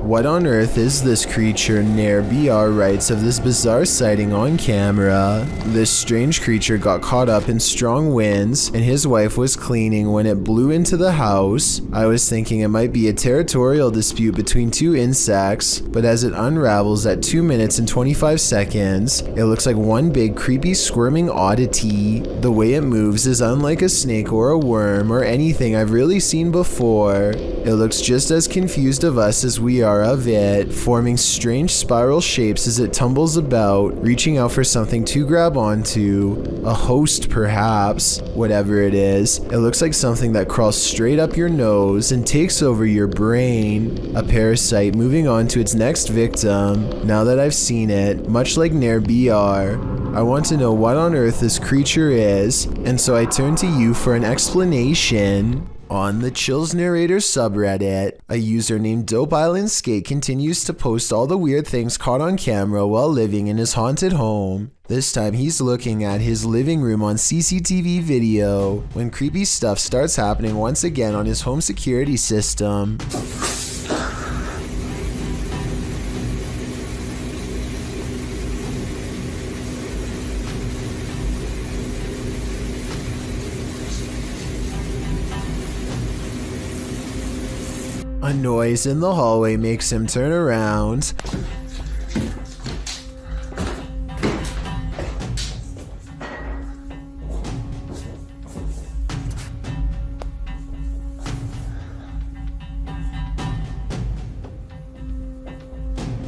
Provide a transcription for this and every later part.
What on earth is this creature? Narrator writes of this bizarre sighting on camera. This strange creature got caught up in strong winds and his wife was cleaning when it blew into the house. I was thinking it might be a territorial dispute between two insects, but as it unravels at 2 minutes and 25 seconds, it looks like one big creepy squirming oddity. The way it moves is unlike a snake or a worm or anything I've really seen before. It looks just as confused of us as we are of it, forming strange spiral shapes as it tumbles about, reaching out for something to grab onto. A host perhaps. Whatever it is, it looks like something that crawls straight up your nose and takes over your brain. A parasite moving on to its next victim. Now that I've seen it, much like narrator, I want to know what on earth this creature is, and so I turn to you for an explanation. On the Chills Narrator subreddit, a user named Dope Island Skate continues to post all the weird things caught on camera while living in his haunted home. This time he's looking at his living room on CCTV video when creepy stuff starts happening once again on his home security system. A noise in the hallway makes him turn around.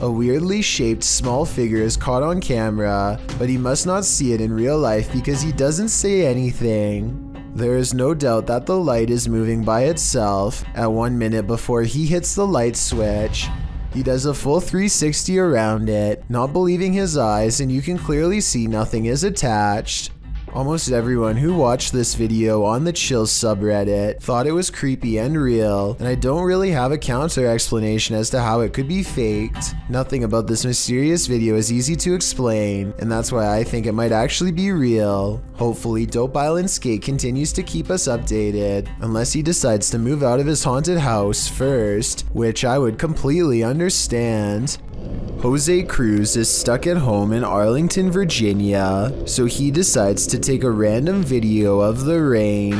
A weirdly shaped small figure is caught on camera, but he must not see it in real life because he doesn't say anything. There is no doubt that the light is moving by itself at 1 minute before he hits the light switch. He does a full 360 around it, not believing his eyes, and you can clearly see nothing is attached. Almost everyone who watched this video on the Chills subreddit thought it was creepy and real, and I don't really have a counter explanation as to how it could be faked. Nothing about this mysterious video is easy to explain, and that's why I think it might actually be real. Hopefully, Dope Island Skate continues to keep us updated, unless he decides to move out of his haunted house first, which I would completely understand. Jose Cruz is stuck at home in Arlington, Virginia, so he decides to take a random video of the rain.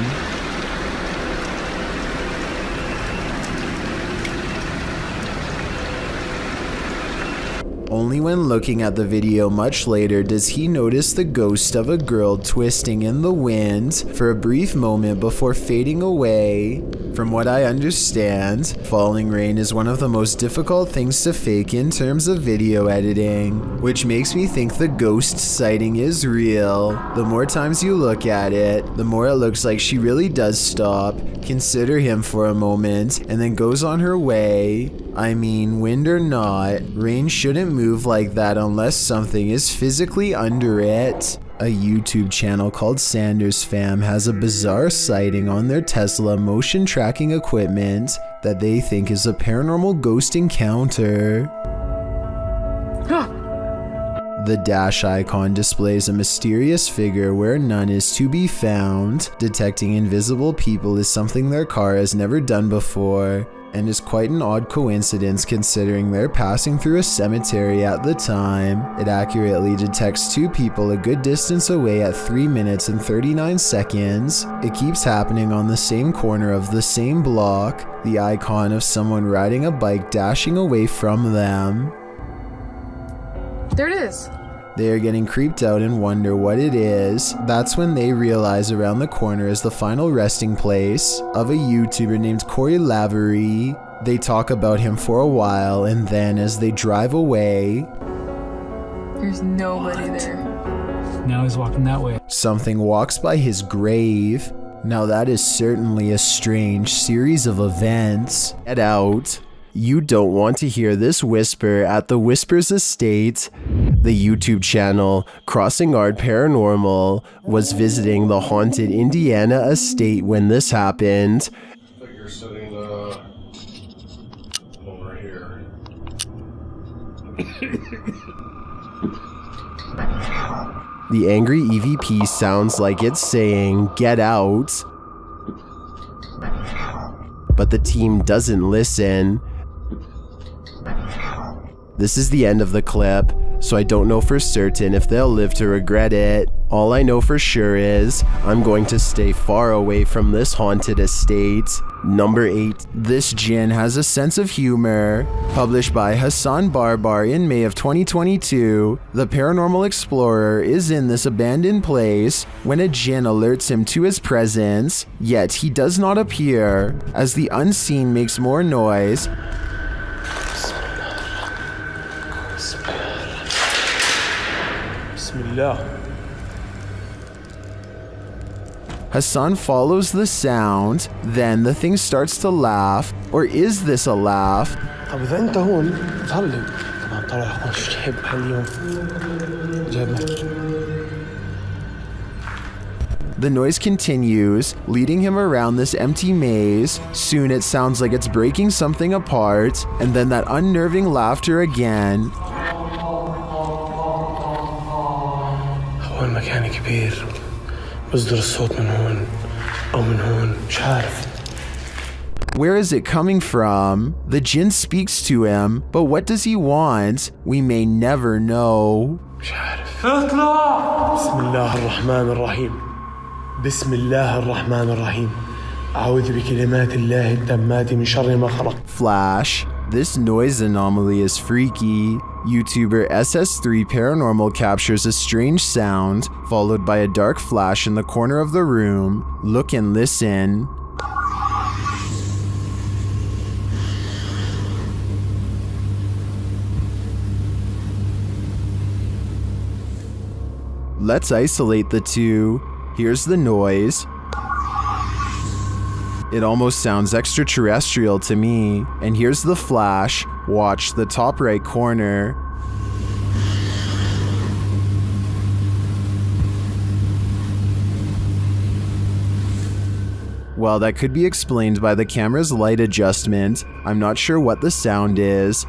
Only when looking at the video much later does he notice the ghost of a girl twisting in the wind for a brief moment before fading away. From what I understand, falling rain is one of the most difficult things to fake in terms of video editing, which makes me think the ghost sighting is real. The more times you look at it, the more it looks like she really does stop, consider him for a moment, and then goes on her way. I mean, wind or not, rain shouldn't move like that unless something is physically under it. A YouTube channel called Sanders Fam has a bizarre sighting on their Tesla motion tracking equipment that they think is a paranormal ghost encounter. The dash icon displays a mysterious figure where none is to be found. Detecting invisible people is something their car has never done before, and is quite an odd coincidence considering they're passing through a cemetery at the time. It accurately detects two people a good distance away at 3 minutes and 39 seconds. It keeps happening on the same corner of the same block, the icon of someone riding a bike dashing away from them. There it is. They are getting creeped out and wonder what it is. That's when they realize around the corner is the final resting place of a YouTuber named Corey Lavery. They talk about him for a while, and then as they drive away, there's nobody there. Now he's walking that way. Something walks by his grave. Now that is certainly a strange series of events. Get out. You don't want to hear this whisper at the Whispers Estate. The YouTube channel Crossing Art Paranormal was visiting the haunted Indiana estate when this happened. I think you're sitting over here. The angry EVP sounds like it's saying, "Get out." But the team doesn't listen. This is the end of the clip, so I don't know for certain if they'll live to regret it. All I know for sure is I'm going to stay far away from this haunted estate. Number 8. This Jinn has a sense of humor. Published by Hassan Barbar in May of 2022, the paranormal explorer is in this abandoned place when a Jinn alerts him to his presence, yet he does not appear, as the unseen makes more noise. Hassan follows the sound, then the thing starts to laugh. Or is this a laugh? طب إذا أنت هون ظلم طبعا طلع هون شو تحب هاليوم جابنا. The noise continues, leading him around this empty maze. Soon it sounds like it's breaking something apart, and then that unnerving laughter again. هون مكان كبير بصدر الصوت من هون أو من هون مش عارف. Where is it coming from? The Jinn speaks to him, but what does he want? We may never know. مش عارف. اطلع. بسم الله الرحمن الرحيم. بسم الله الرحمن الرحيم. أعوذ بكلمات الله التامات من شر ما خلق. Flash. This noise anomaly is freaky. YouTuber SS3 Paranormal captures a strange sound, followed by a dark flash in the corner of the room. Look and listen. Let's isolate the two. Here's the noise. It almost sounds extraterrestrial to me. And here's the flash. Watch the top right corner. Well, that could be explained by the camera's light adjustment. I'm not sure what the sound is.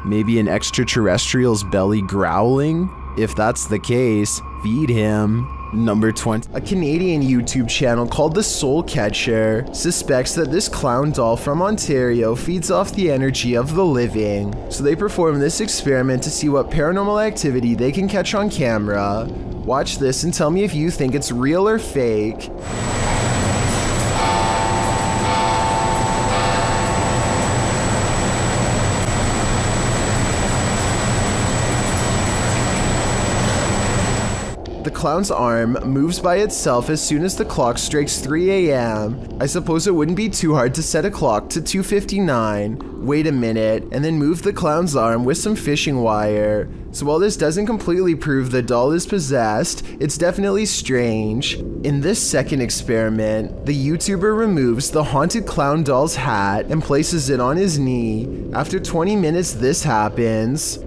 Maybe an extraterrestrial's belly growling? If that's the case, feed him. Number 20. A Canadian YouTube channel called The Soul Catcher suspects that this clown doll from Ontario feeds off the energy of the living. So they perform this experiment to see what paranormal activity they can catch on camera. Watch this and tell me if you think it's real or fake. The clown's arm moves by itself as soon as the clock strikes 3 a.m. I suppose it wouldn't be too hard to set a clock to 2:59. Wait a minute, and then move the clown's arm with some fishing wire. So while this doesn't completely prove the doll is possessed, it's definitely strange. In this second experiment, the YouTuber removes the haunted clown doll's hat and places it on his knee. After 20 minutes, this happens.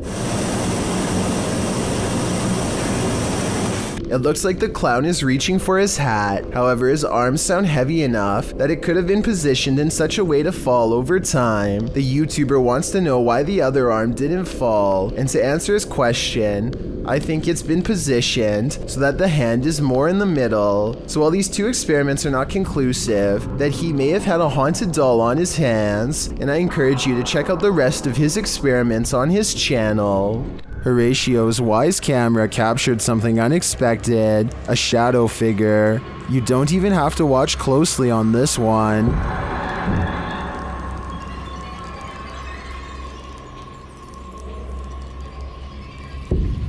It looks like the clown is reaching for his hat. However, his arms sound heavy enough that it could have been positioned in such a way to fall over time. The YouTuber wants to know why the other arm didn't fall, and to answer his question, I think it's been positioned so that the hand is more in the middle. So while these two experiments are not conclusive, that he may have had a haunted doll on his hands, and I encourage you to check out the rest of his experiments on his channel. Horatio's wise camera captured something unexpected, a shadow figure. You don't even have to watch closely on this one.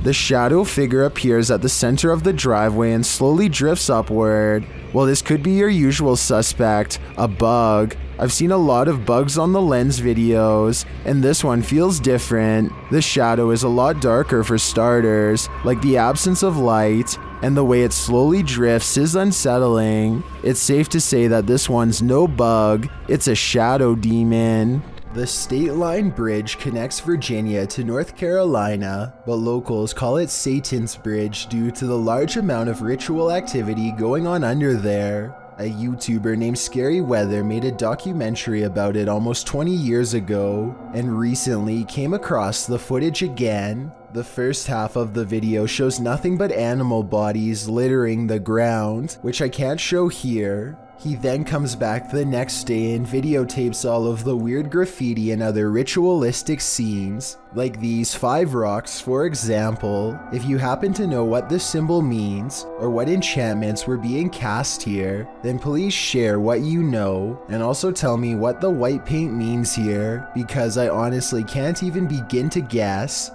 The shadow figure appears at the center of the driveway and slowly drifts upward. Well, this could be your usual suspect, a bug. I've seen a lot of bugs on the lens videos, and this one feels different. The shadow is a lot darker for starters, like the absence of light, and the way it slowly drifts is unsettling. It's safe to say that this one's no bug, it's a shadow demon. The State Line Bridge connects Virginia to North Carolina, but locals call it Satan's Bridge due to the large amount of ritual activity going on under there. A YouTuber named Scary Weather made a documentary about it almost 20 years ago, and recently came across the footage again. The first half of the video shows nothing but animal bodies littering the ground, which I can't show here. He then comes back the next day and videotapes all of the weird graffiti and other ritualistic scenes, like these 5 rocks for example. If you happen to know what this symbol means, or what enchantments were being cast here, then please share what you know, and also tell me what the white paint means here, because I honestly can't even begin to guess.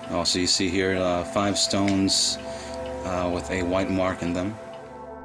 Also you see here 5 stones with a white mark in them.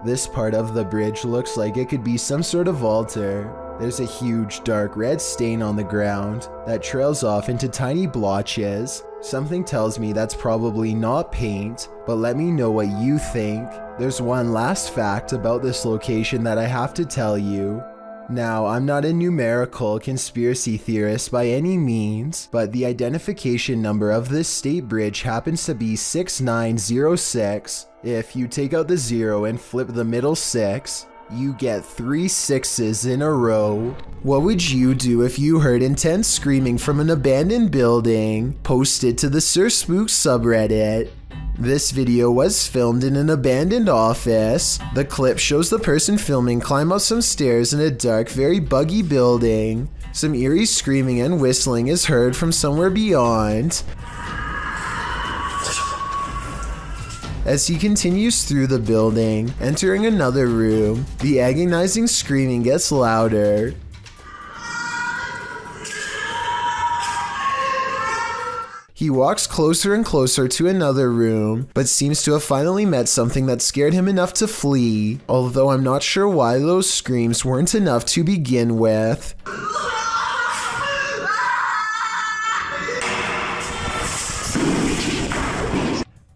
This part of the bridge looks like it could be some sort of altar. There's a huge dark red stain on the ground that trails off into tiny blotches. Something tells me that's probably not paint, but let me know what you think. There's one last fact about this location that I have to tell you. Now, I'm not a numerical conspiracy theorist by any means, but the identification number of this state bridge happens to be 6906. If you take out the 0 and flip the middle 6, you get 3 6s in a row. What would you do if you heard intense screaming from an abandoned building? Post it to the Sir Spook subreddit. This video was filmed in an abandoned office. The clip shows the person filming climb up some stairs in a dark, very buggy building. Some eerie screaming and whistling is heard from somewhere beyond. As he continues through the building, entering another room, the agonizing screaming gets louder. He walks closer and closer to another room, but seems to have finally met something that scared him enough to flee, although I'm not sure why those screams weren't enough to begin with.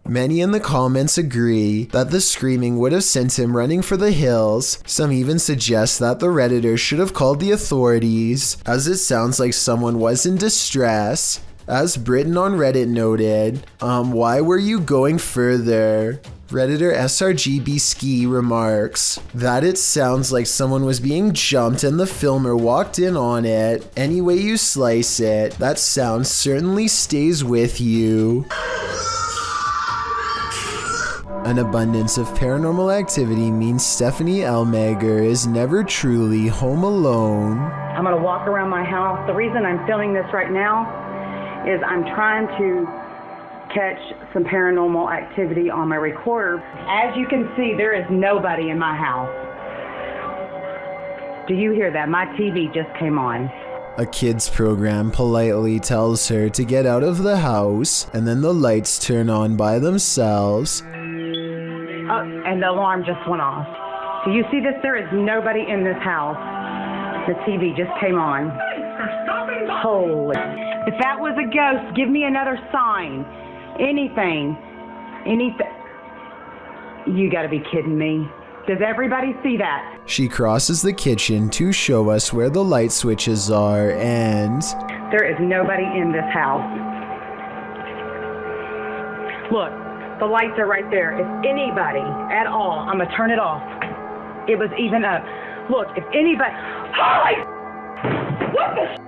Many in the comments agree that the screaming would have sent him running for the hills. Some even suggest that the Redditor should have called the authorities, as it sounds like someone was in distress. As Britain on Reddit noted, why were you going further? Redditor SRGB Ski remarks that it sounds like someone was being jumped and the filmer walked in on it. Any way you slice it, that sound certainly stays with you. An abundance of paranormal activity means Stephanie Elmager is never truly home alone. I'm gonna walk around my house. The reason I'm filming this right now is I'm trying to catch some paranormal activity on my recorder. As you can see, there is nobody in my house. Do you hear that? My TV just came on. A kids program politely tells her to get out of the house, and then the lights turn on by themselves. Oh, and the alarm just went off. Do you see this? There is nobody in this house. The TV just came on. Holy. If that was a ghost, give me another sign. Anything. You gotta be kidding me. Does everybody see that? She crosses the kitchen to show us where the light switches are, and there is nobody in this house. Look, the lights are right there. If anybody at all, I'm gonna turn it off. It was even up. Look, if anybody... Holy... What the...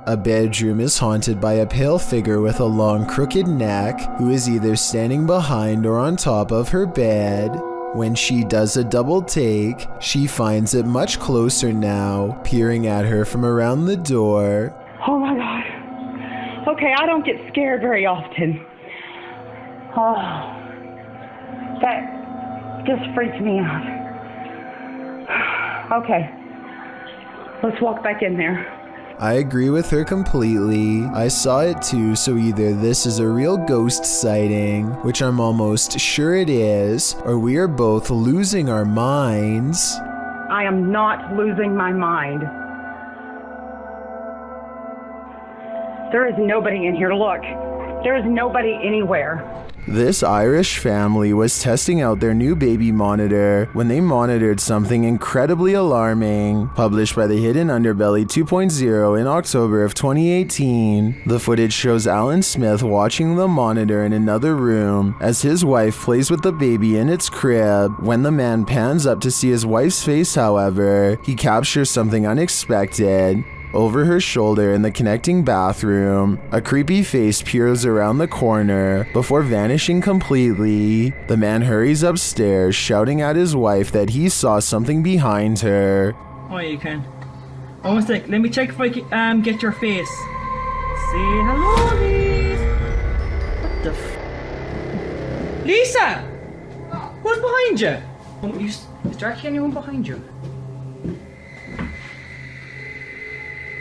A bedroom is haunted by a pale figure with a long crooked neck who is either standing behind or on top of her bed. When she does a double take, she finds it much closer now, peering at her from around the door. Oh my God. Okay, I don't get scared very often. Oh, that just freaked me out. Okay, let's walk back in there. I agree with her completely. I saw it too, so either this is a real ghost sighting, which I'm almost sure it is, or we are both losing our minds. I am not losing my mind. There is nobody in here. Look, there is nobody anywhere. This Irish family was testing out their new baby monitor when they monitored something incredibly alarming, published by the Hidden Underbelly 2.0 in October of 2018. The footage shows Alan Smith watching the monitor in another room as his wife plays with the baby in its crib. When the man pans up to see his wife's face, however, he captures something unexpected. Over her shoulder in the connecting bathroom, a creepy face peers around the corner before vanishing completely. The man hurries upstairs, shouting at his wife that he saw something behind her. Oh, you can. Oh, one sec. Let me check if I can get your face. Say hello, Lisa. What the f? Lisa! Who's behind you? Is there actually anyone behind you?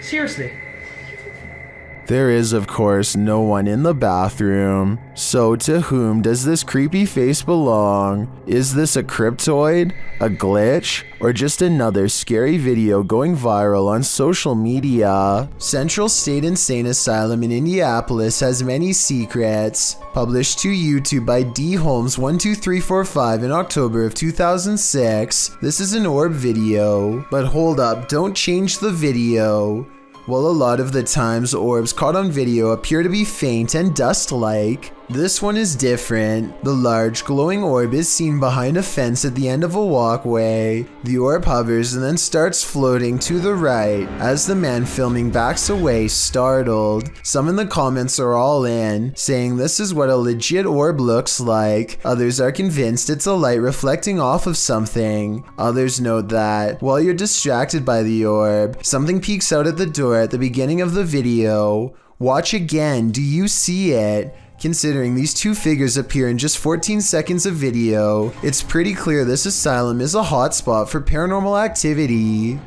Seriously? There is, of course, no one in the bathroom. So to whom does this creepy face belong? Is this a cryptoid, a glitch, or just another scary video going viral on social media? Central State Insane Asylum in Indianapolis has many secrets. Published to YouTube by D. Holmes 12345 in October of 2006. This is an orb video. But hold up, don't change the video. Well, a lot of the times orbs caught on video appear to be faint and dust-like. This one is different. The large glowing orb is seen behind a fence at the end of a walkway. The orb hovers and then starts floating to the right as the man filming backs away, startled. Some in the comments are all in, saying this is what a legit orb looks like. Others are convinced it's a light reflecting off of something. Others note that, while you're distracted by the orb, something peeks out at the door at the beginning of the video. Watch again, do you see it? Considering these two figures appear in just 14 seconds of video, it's pretty clear this asylum is a hotspot for paranormal activity.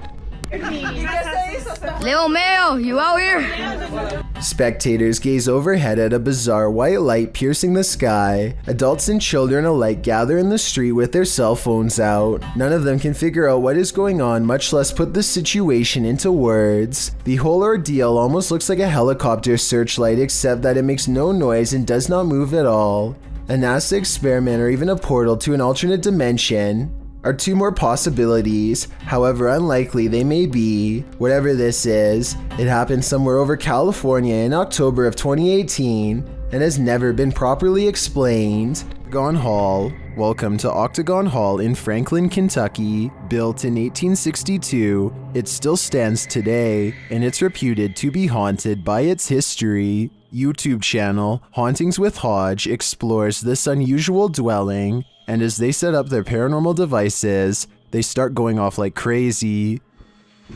Lil Mayo, you out here? Spectators gaze overhead at a bizarre white light piercing the sky. Adults and children alike gather in the street with their cell phones out. None of them can figure out what is going on, much less put the situation into words. The whole ordeal almost looks like a helicopter searchlight, except that it makes no noise and does not move at all. A NASA experiment or even a portal to an alternate dimension are two more possibilities, however unlikely they may be. Whatever this is, it happened somewhere over California in October of 2018 and has never been properly explained. Octagon Hall. Welcome to Octagon Hall in Franklin, Kentucky. Built in 1862, it still stands today, and it's reputed to be haunted by its history. YouTube channel Hauntings with Hodge explores this unusual dwelling, and as they set up their paranormal devices, they start going off like crazy.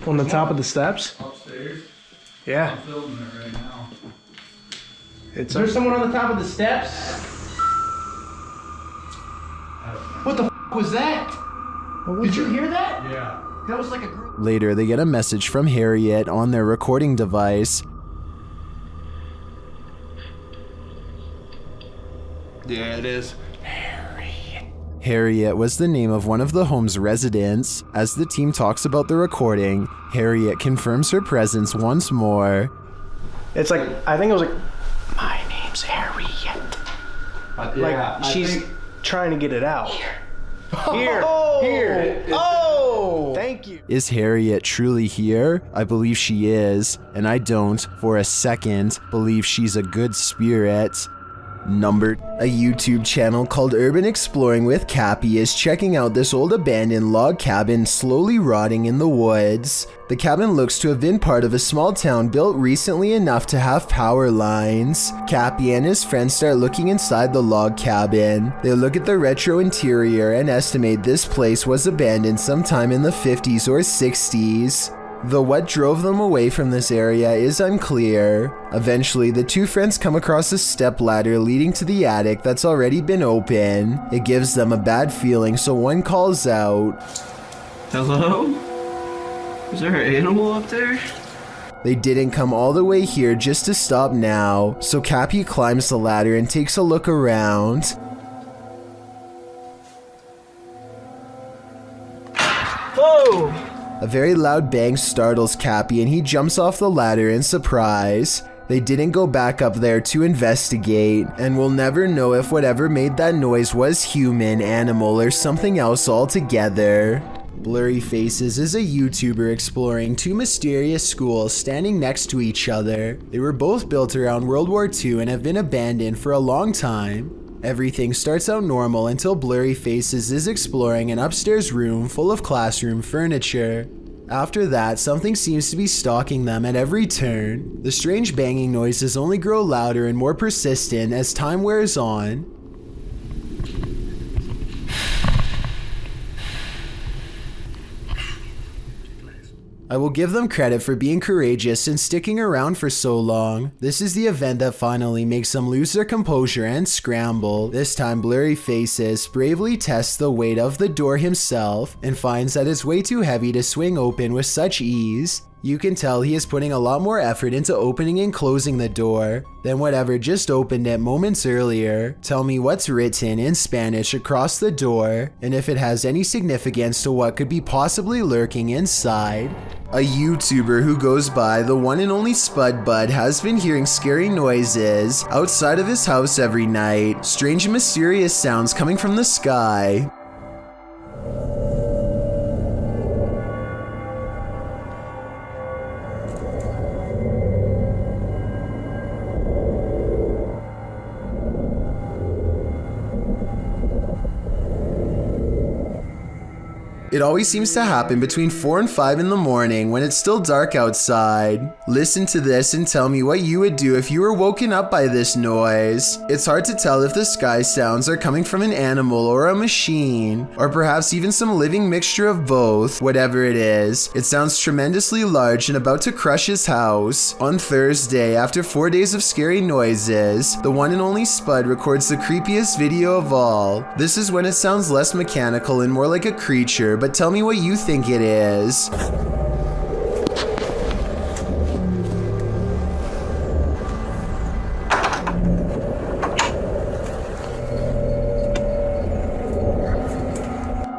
On the top of the steps? Upstairs? Yeah. I'm filming it right now. It's There's someone on the top of the steps? What the f was that? Did you hear that? Yeah. That was like a group. Later, they get a message from Harriet on their recording device. Yeah, it is. Harriet was the name of one of the home's residents. As the team talks about the recording, Harriet confirms her presence once more. It's like, I think it was like, my name's Harriet. Yeah, she's trying to get it out. Here. Oh! Thank you. Is Harriet truly here? I believe she is, and I don't, for a second, believe she's a good spirit. A YouTube channel called Urban Exploring with Cappy is checking out this old abandoned log cabin slowly rotting in the woods. The cabin looks to have been part of a small town built recently enough to have power lines. Cappy and his friends start looking inside the log cabin. They look at the retro interior and estimate this place was abandoned sometime in the 50s or 60s. Though what drove them away from this area is unclear. Eventually, the two friends come across a step ladder leading to the attic that's already been open. It gives them a bad feeling, so one calls out, Hello? Is there an animal up there? They didn't come all the way here just to stop now, so Cappy climbs the ladder and takes a look around. Whoa! A very loud bang startles Cappy and he jumps off the ladder in surprise. They didn't go back up there to investigate, and we'll never know if whatever made that noise was human, animal, or something else altogether. Blurry Faces is a YouTuber exploring two mysterious schools standing next to each other. They were both built around World War II and have been abandoned for a long time. Everything starts out normal until Blurry Faces is exploring an upstairs room full of classroom furniture. After that, something seems to be stalking them at every turn. The strange banging noises only grow louder and more persistent as time wears on. I will give them credit for being courageous and sticking around for so long. This is the event that finally makes them lose their composure and scramble. This time, Blurry Faces bravely tests the weight of the door himself and finds that it's way too heavy to swing open with such ease. You can tell he is putting a lot more effort into opening and closing the door than whatever just opened it moments earlier. Tell me what's written in Spanish across the door and if it has any significance to what could be possibly lurking inside. A YouTuber who goes by the one and only Spud Bud has been hearing scary noises outside of his house every night. Strange and mysterious sounds coming from the sky. It always seems to happen between 4 and 5 in the morning when it's still dark outside. Listen to this and tell me what you would do if you were woken up by this noise. It's hard to tell if the sky sounds are coming from an animal or a machine, or perhaps even some living mixture of both. Whatever it is, it sounds tremendously large and about to crush his house. On Thursday, after 4 days of scary noises, the one and only Spud records the creepiest video of all. This is when it sounds less mechanical and more like a creature, but tell me what you think it is.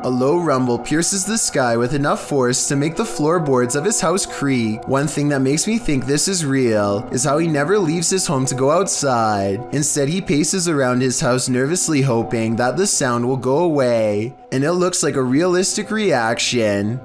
A low rumble pierces the sky with enough force to make the floorboards of his house creak. One thing that makes me think this is real is how he never leaves his home to go outside. Instead, he paces around his house nervously hoping that the sound will go away, and it looks like a realistic reaction.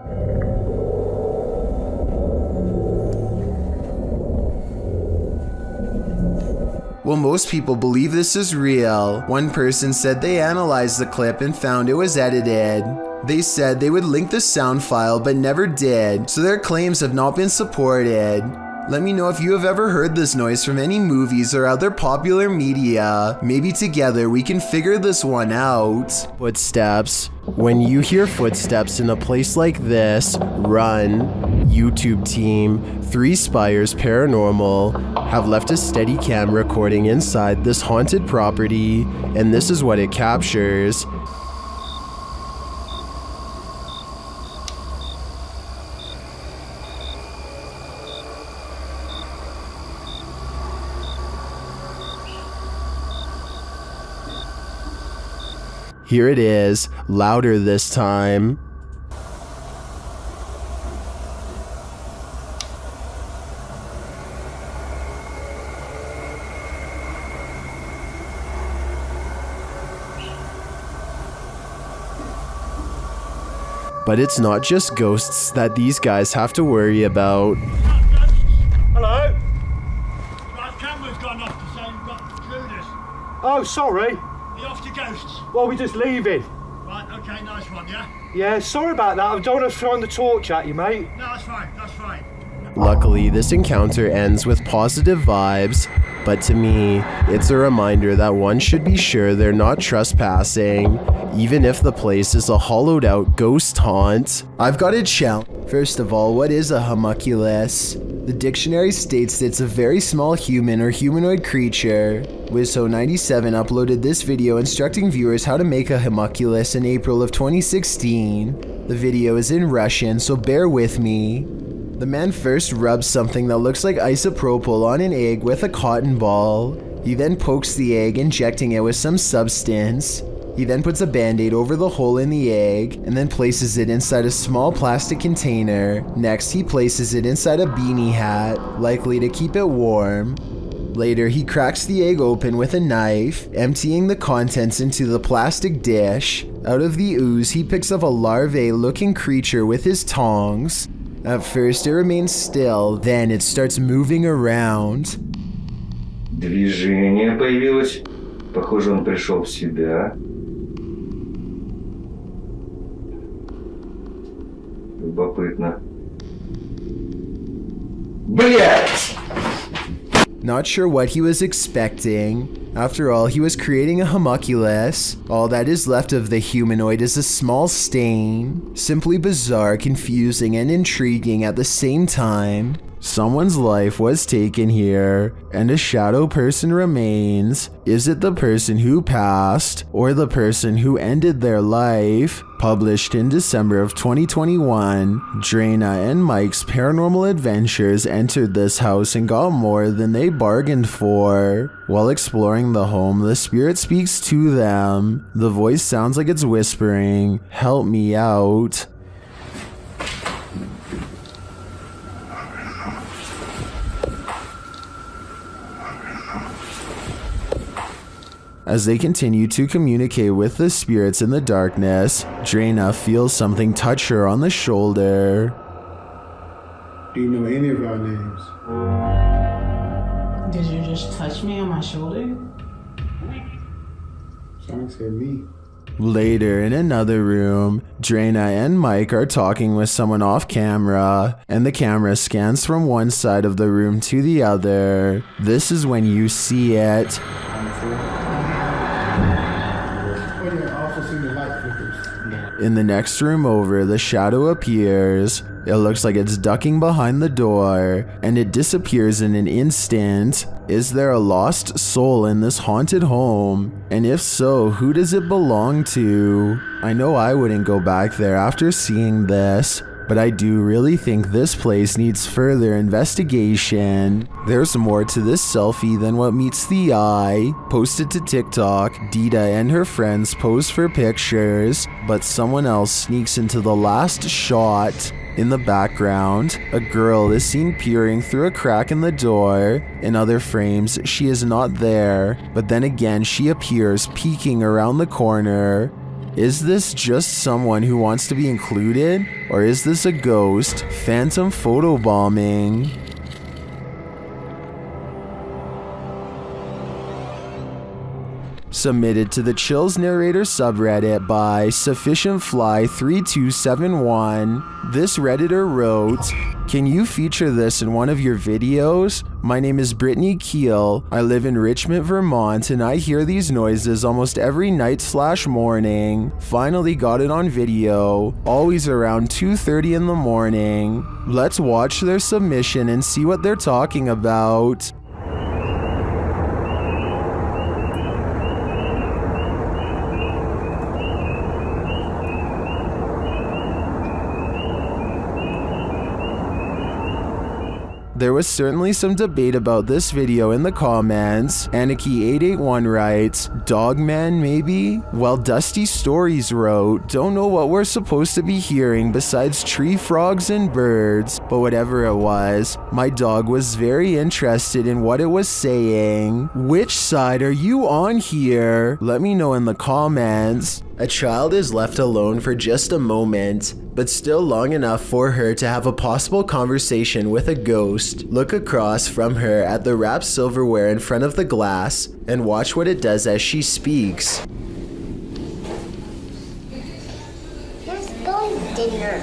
Well, most people believe this is real. One person said they analyzed the clip and found it was edited. They said they would link the sound file but never did, so their claims have not been supported. Let me know if you have ever heard this noise from any movies or other popular media. Maybe together we can figure this one out. Footsteps. When you hear footsteps in a place like this, run. YouTube team, 3 Spires Paranormal, have left a steady cam recording inside this haunted property, and this is what it captures. Here it is, louder this time. But it's not just ghosts that these guys have to worry about. Hello? Right, camera's gone off to say we've got intruders. Oh, sorry. You're off to ghosts. Well, we're just leaving. Right, okay, nice one, yeah? Yeah, sorry about that. I don't want to throw the torch at you, mate. No, that's fine, that's fine. Luckily, this encounter ends with positive vibes, but to me, it's a reminder that one should be sure they're not trespassing, even if the place is a hollowed out ghost haunt. I've got a challenge. First of all, what is a homunculus? The dictionary states that it's a very small human or humanoid creature. Wizho97 uploaded this video instructing viewers how to make a homunculus in April of 2016. The video is in Russian, so bear with me. The man first rubs something that looks like isopropyl on an egg with a cotton ball. He then pokes the egg, injecting it with some substance. He then puts a band-aid over the hole in the egg, and then places it inside a small plastic container. Next, he places it inside a beanie hat, likely to keep it warm. Later, he cracks the egg open with a knife, emptying the contents into the plastic dish. Out of the ooze, he picks up a larvae-looking creature with his tongs. At first, it remains still, then it starts moving around. Движение появилось. Похоже, он пришел в себя. Любопытно. Блять! Not sure what he was expecting. After all, he was creating a homunculus. All that is left of the humanoid is a small stain. Simply bizarre, confusing, and intriguing at the same time. Someone's life was taken here, and a shadow person remains. Is it the person who passed, or the person who ended their life? Published in December of 2021, Drana and Mike's paranormal adventures entered this house and got more than they bargained for. While exploring the home, the spirit speaks to them. The voice sounds like it's whispering, "Help me out." As they continue to communicate with the spirits in the darkness, Drana feels something touch her on the shoulder. Do you know any of our names? Did you just touch me on my shoulder? Someone said me. Later, in another room, Drana and Mike are talking with someone off camera, and the camera scans from one side of the room to the other. This is when you see it. In the next room over, the shadow appears. It looks like it's ducking behind the door, and it disappears in an instant. Is there a lost soul in this haunted home? And if so, who does it belong to? I know I wouldn't go back there after seeing this, but I do really think this place needs further investigation. There's more to this selfie than what meets the eye. Posted to TikTok, Dita and her friends pose for pictures, but someone else sneaks into the last shot. In the background, a girl is seen peering through a crack in the door. In other frames, she is not there, but then again she appears peeking around the corner. Is this just someone who wants to be included? Or is this a ghost? Phantom photobombing? Submitted to the Chills Narrator subreddit by SufficientFly3271. This Redditor wrote, "Can you feature this in one of your videos? My name is Brittany Keel. I live in Richmond, Vermont, and I hear these noises almost every night/morning. Finally got it on video, always around 2:30 in the morning. Let's watch their submission and see what they're talking about." There was certainly some debate about this video in the comments. Anarchy881 writes, "Dogman maybe?" While Dusty Stories wrote, "Don't know what we're supposed to be hearing besides tree frogs and birds, but whatever it was, my dog was very interested in what it was saying. Which side are you on here? Let me know in the comments." A child is left alone for just a moment, but still long enough for her to have a possible conversation with a ghost. Look across from her at the wrapped silverware in front of the glass and watch what it does as she speaks. Let's go dinner.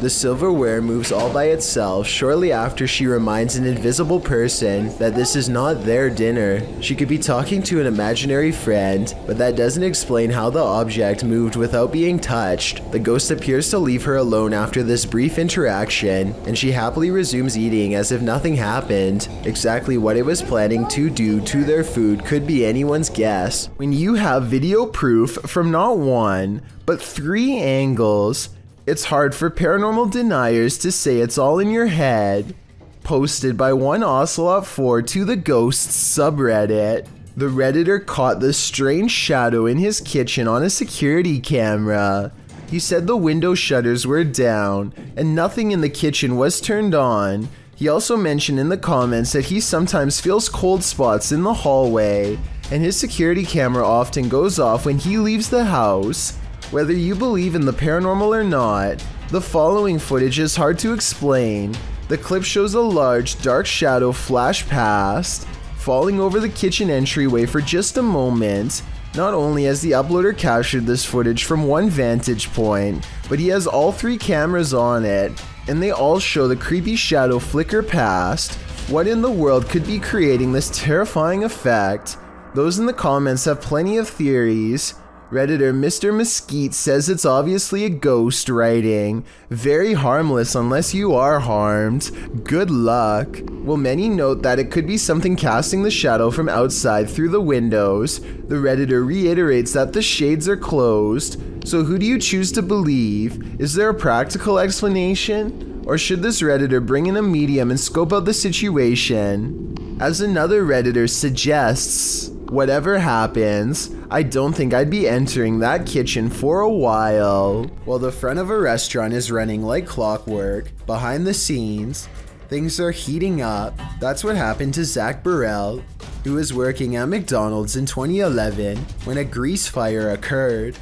The silverware moves all by itself shortly after she reminds an invisible person that this is not their dinner. She could be talking to an imaginary friend, but that doesn't explain how the object moved without being touched. The ghost appears to leave her alone after this brief interaction, and she happily resumes eating as if nothing happened. Exactly what it was planning to do to their food could be anyone's guess. When you have video proof from not one, but 3 angles, it's hard for paranormal deniers to say it's all in your head. Posted by one Ocelot4 to the Ghosts subreddit. The Redditor caught the strange shadow in his kitchen on a security camera. He said the window shutters were down and nothing in the kitchen was turned on. He also mentioned in the comments that he sometimes feels cold spots in the hallway, and his security camera often goes off when he leaves the house. Whether you believe in the paranormal or not, the following footage is hard to explain. The clip shows a large, dark shadow flash past, falling over the kitchen entryway for just a moment. Not only has the uploader captured this footage from one vantage point, but he has all 3 cameras on it. and they all show the creepy shadow flicker past. What in the world could be creating this terrifying effect? Those in the comments have plenty of theories. Redditor Mr. Mesquite says it's obviously a ghost writing. Very harmless unless you are harmed. Good luck. Well, many note that it could be something casting the shadow from outside through the windows. The Redditor reiterates that the shades are closed. So who do you choose to believe? Is there a practical explanation? Or should this Redditor bring in a medium and scope out the situation? As another Redditor suggests, whatever happens, I don't think I'd be entering that kitchen for a while. While the front of a restaurant is running like clockwork, behind the scenes, things are heating up. That's what happened to Zach Burrell, who was working at McDonald's in 2011 when a grease fire occurred.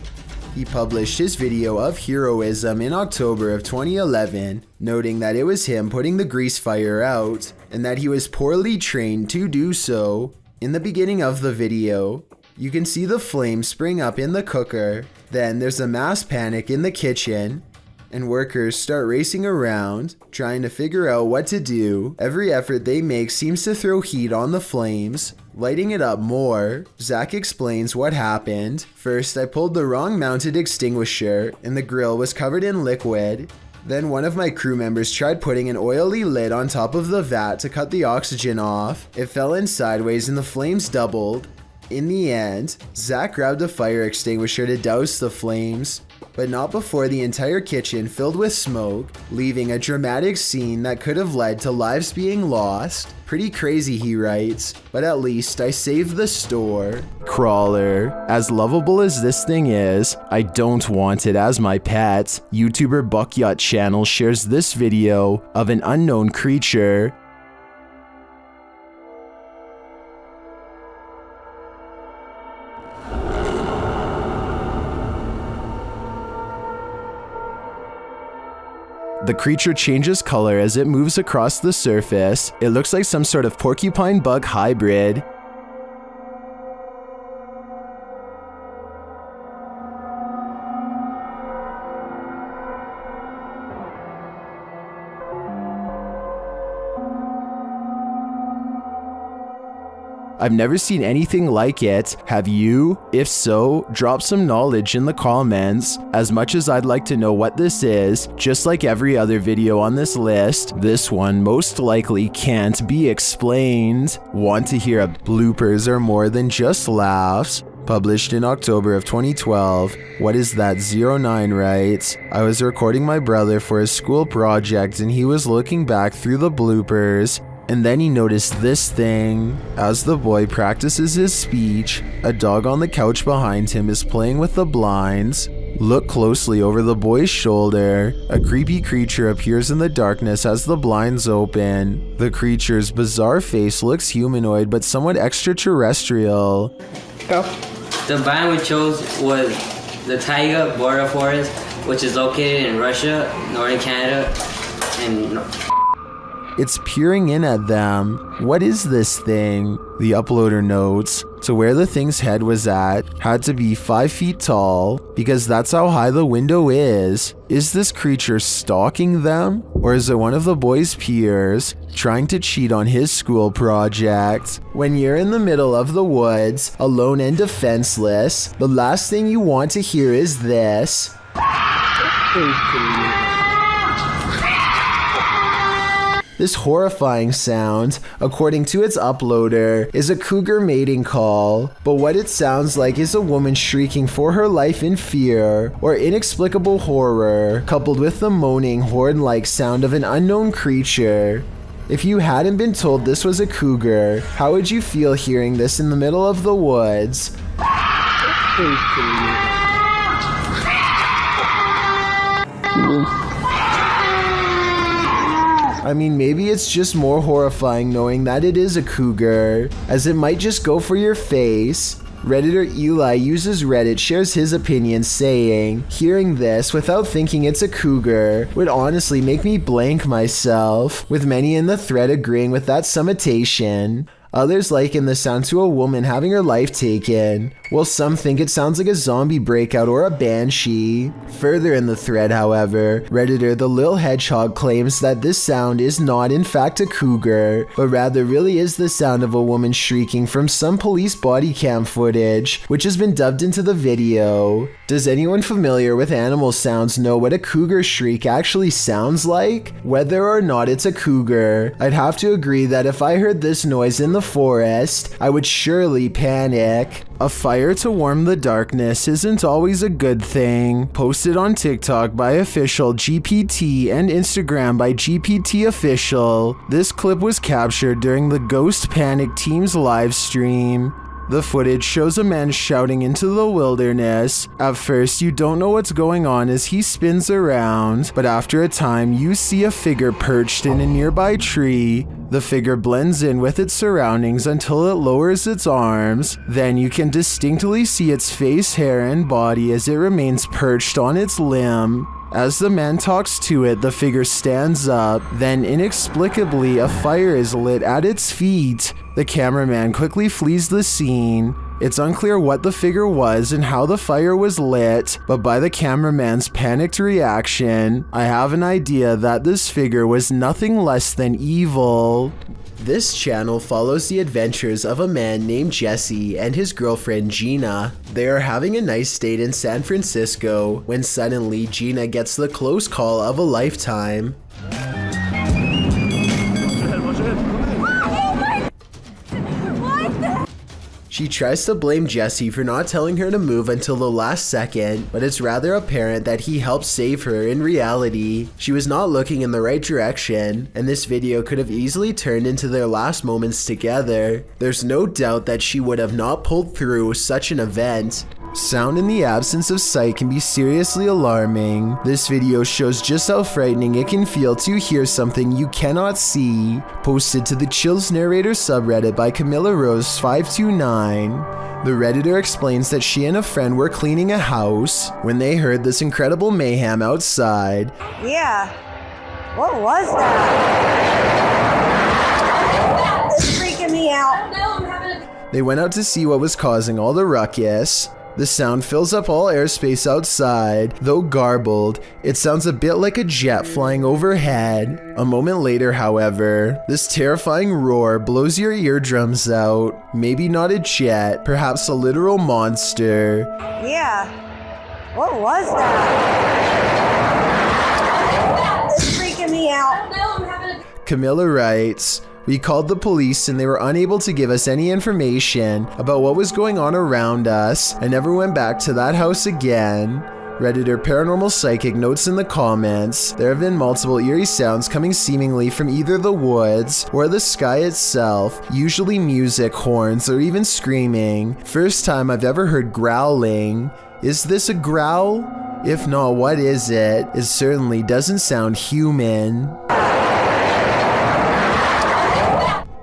He published his video of heroism in October of 2011, noting that it was him putting the grease fire out and that he was poorly trained to do so. In the beginning of the video, you can see the flames spring up in the cooker. Then there's a mass panic in the kitchen, and workers start racing around, trying to figure out what to do. Every effort they make seems to throw heat on the flames, lighting it up more. Zach explains what happened. First, I pulled the wrong mounted extinguisher, and the grill was covered in liquid. Then one of my crew members tried putting an oily lid on top of the vat to cut the oxygen off. It fell in sideways and the flames doubled. In the end, Zach grabbed a fire extinguisher to douse the flames, but not before the entire kitchen filled with smoke, leaving a dramatic scene that could have led to lives being lost. Pretty crazy, he writes, but at least I saved the store. Crawler. As lovable as this thing is, I don't want it as my pet. YouTuber Buckyut Channel shares this video of an unknown creature. The creature changes color as it moves across the surface. It looks like some sort of porcupine bug hybrid. I've never seen anything like it. Have you? If so, drop some knowledge in the comments. As much as I'd like to know what this is, just like every other video on this list, this one most likely can't be explained. Want to hear bloopers or more than just laughs? Published in October of 2012. What is that? 09 writes, I was recording my brother for his school project and he was looking back through the bloopers. And then he noticed this thing. As the boy practices his speech, a dog on the couch behind him is playing with the blinds. Look closely over the boy's shoulder. A creepy creature appears in the darkness as the blinds open. The creature's bizarre face looks humanoid but somewhat extraterrestrial. Go. The biome we chose was the taiga border forest, which is located in Russia, northern Canada, and it's peering in at them. What is this thing? The uploader notes, to where the thing's head was at had to be 5 feet tall because that's how high the window is. Is this creature stalking them? Or is it one of the boy's peers trying to cheat on his school project? When you're in the middle of the woods, alone and defenseless, the last thing you want to hear is this. This horrifying sound, according to its uploader, is a cougar mating call, but what it sounds like is a woman shrieking for her life in fear or inexplicable horror, coupled with the moaning horn-like sound of an unknown creature. If you hadn't been told this was a cougar, how would you feel hearing this in the middle of the woods? I mean, maybe it's just more horrifying knowing that it is a cougar, as it might just go for your face. Redditor Eli uses Reddit shares his opinion saying, hearing this without thinking it's a cougar would honestly make me blank myself, with many in the thread agreeing with that summation. Others liken the sound to a woman having her life taken, while some think it sounds like a zombie breakout or a banshee. Further in the thread, however, Redditor The Lil Hedgehog claims that this sound is not in fact a cougar, but rather really is the sound of a woman shrieking from some police body cam footage, which has been dubbed into the video. Does anyone familiar with animal sounds know what a cougar shriek actually sounds like? Whether or not it's a cougar, I'd have to agree that if I heard this noise in the forest, I would surely panic. A fire to warm the darkness isn't always a good thing. Posted on TikTok by official GPT and Instagram by GPT official, this clip was captured during the Ghost Panic Team's live stream. The footage shows a man shouting into the wilderness. At first, you don't know what's going on as he spins around, but after a time, you see a figure perched in a nearby tree. The figure blends in with its surroundings until it lowers its arms. Then you can distinctly see its face, hair, and body as it remains perched on its limb. As the man talks to it, the figure stands up. Then inexplicably, a fire is lit at its feet. The cameraman quickly flees the scene. It's unclear what the figure was and how the fire was lit, but by the cameraman's panicked reaction, I have an idea that this figure was nothing less than evil. This channel follows the adventures of a man named Jesse and his girlfriend Gina. They are having a nice date in San Francisco when suddenly Gina gets the close call of a lifetime. She tries to blame Jesse for not telling her to move until the last second, but it's rather apparent that he helped save her in reality. She was not looking in the right direction, and this video could have easily turned into their last moments together. There's no doubt that she would have not pulled through such an event. Sound in the absence of sight can be seriously alarming. This video shows just how frightening it can feel to hear something you cannot see. Posted to the Chills Narrator subreddit by Camilla Rose 529. The Redditor explains that she and a friend were cleaning a house when they heard this incredible mayhem outside. Yeah, what was that? It's freaking me out. They went out to see what was causing all the ruckus. The sound fills up all airspace outside. Though garbled, it sounds a bit like a jet flying overhead. A moment later, however, this terrifying roar blows your eardrums out. Maybe not a jet, perhaps a literal monster. Yeah, what was that? It's freaking me out. Camilla writes, "We called the police and they were unable to give us any information about what was going on around us. I never went back to that house again." Redditor Paranormal Psychic notes in the comments, there have been multiple eerie sounds coming seemingly from either the woods or the sky itself, usually music, horns, or even screaming. First time I've ever heard growling. Is this a growl? If not, what is it? It certainly doesn't sound human.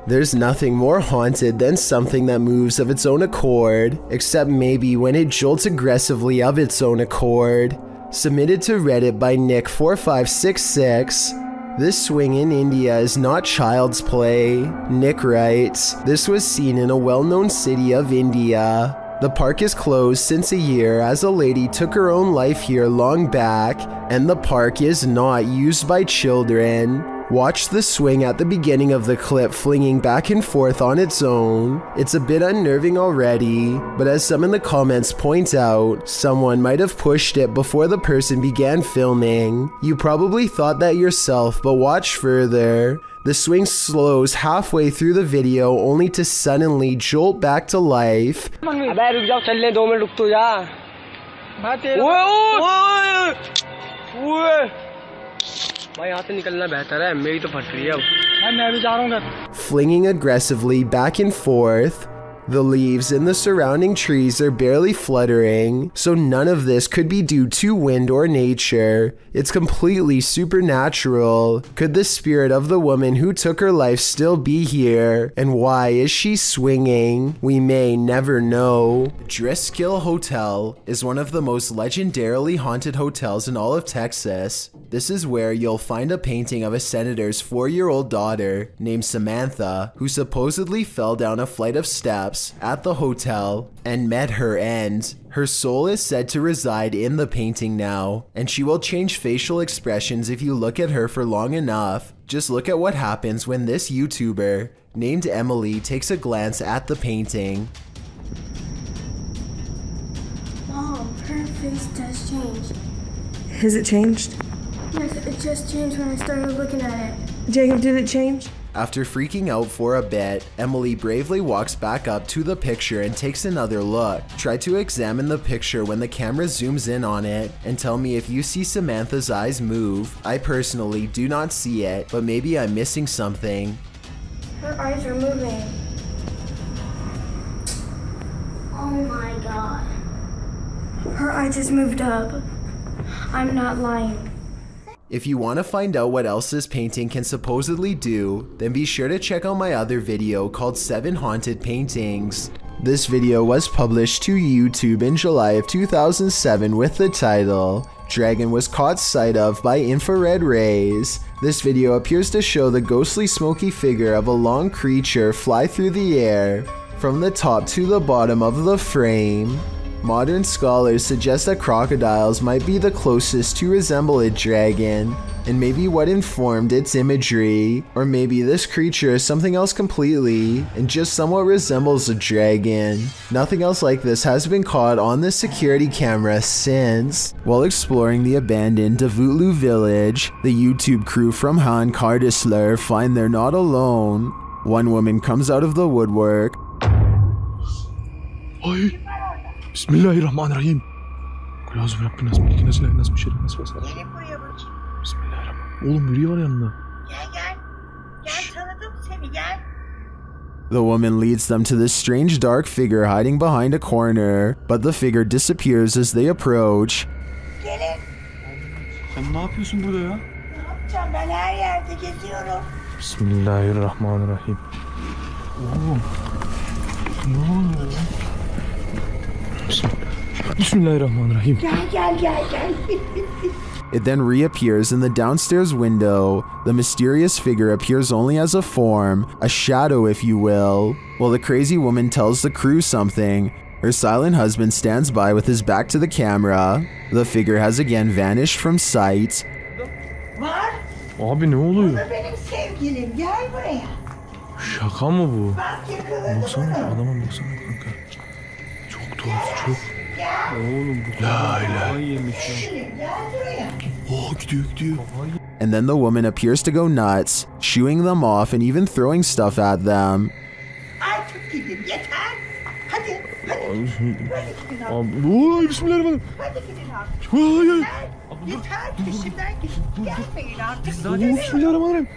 There's nothing more haunted than something that moves of its own accord, except maybe when it jolts aggressively of its own accord. Submitted to Reddit by Nick4566. This swing in India is not child's play. Nick writes, this was seen in a well-known city of India. The park is closed since a year as a lady took her own life here long back, and the park is not used by children. Watch the swing at the beginning of the clip flinging back and forth on its own. It's a bit unnerving already, but as some in the comments point out, someone might have pushed it before the person began filming. You probably thought that yourself, but watch further. The swing slows halfway through the video only to suddenly jolt back to life. Flinging aggressively back and forth. The leaves in the surrounding trees are barely fluttering, so none of this could be due to wind or nature. It's completely supernatural. Could the spirit of the woman who took her life still be here? And why is she swinging? We may never know. Driskill Hotel is one of the most legendarily haunted hotels in all of Texas. This is where you'll find a painting of a senator's 4-year-old daughter named Samantha, who supposedly fell down a flight of steps at the hotel and met her end. Her soul is said to reside in the painting now, and she will change facial expressions if you look at her for long enough. Just look at what happens when this YouTuber, named Emily, takes a glance at the painting. Mom, her face does change. Has it changed? Yes, it just changed when I started looking at it. Jacob, did it change? After freaking out for a bit, Emily bravely walks back up to the picture and takes another look. Try to examine the picture when the camera zooms in on it and tell me if you see Samantha's eyes move. I personally do not see it, but maybe I'm missing something. Her eyes are moving. Oh my god. Her eye just moved up. I'm not lying. If you want to find out what else this painting can supposedly do, then be sure to check out my other video called 7 Haunted Paintings. This video was published to YouTube in July of 2007 with the title, Dragon Was Caught Sight of by Infrared Rays. This video appears to show the ghostly smoky figure of a long creature fly through the air, from the top to the bottom of the frame. Modern scholars suggest that crocodiles might be the closest to resemble a dragon, and maybe what informed its imagery, or maybe this creature is something else completely, and just somewhat resembles a dragon. Nothing else like this has been caught on the security camera since. While exploring the abandoned Davutlu village, the YouTube crew from Han Kardasler find they're not alone. One woman comes out of the woodwork. Bismillahirrahmanirrahim. Kul auzu bi rabbin nas, melikin nas, ilahin nas, müşerrin nas, vesselam. Gelin buraya bakayım. Bismillahirrahmanirrahim. Oğlum biri var yanında. Gel. Gel tanıdım seni gel. The woman leads them to this strange dark figure hiding behind a corner, but the figure disappears as they approach. Gelin. Sen ne yapıyorsun burada ya? Ne yapacağım ben her yerde geziyorum. Bismillahirrahmanirrahim. Oğlum. Ne oluyor ya? Bismillahirrahmanirrahim. Gel. It then reappears in the downstairs window. The mysterious figure appears only as a form, a shadow if you will. While the crazy woman tells the crew something, her silent husband stands by with his back to the camera. The figure has again vanished from sight. Var. Abi ne oluyor? Bu da benim sevgilim. Gel buraya. Şaka mı bu? Bak yakaladım. Baksana adama baksana kanka. Çok tuhaf çok. Oğlum bu la ilahe yemiş ya. Gel buraya. Oh gidiyor. And then the woman appears to go nuts, shooing them off and even throwing stuff at them. Artık gidin yeter. Hadi. Abi oy bismillahirrahmanirrahim. Hadi gidin artık. Hayır. Yeter. Peşimden gidin. Gelmeyin artık. Bismillahirrahmanirrahim.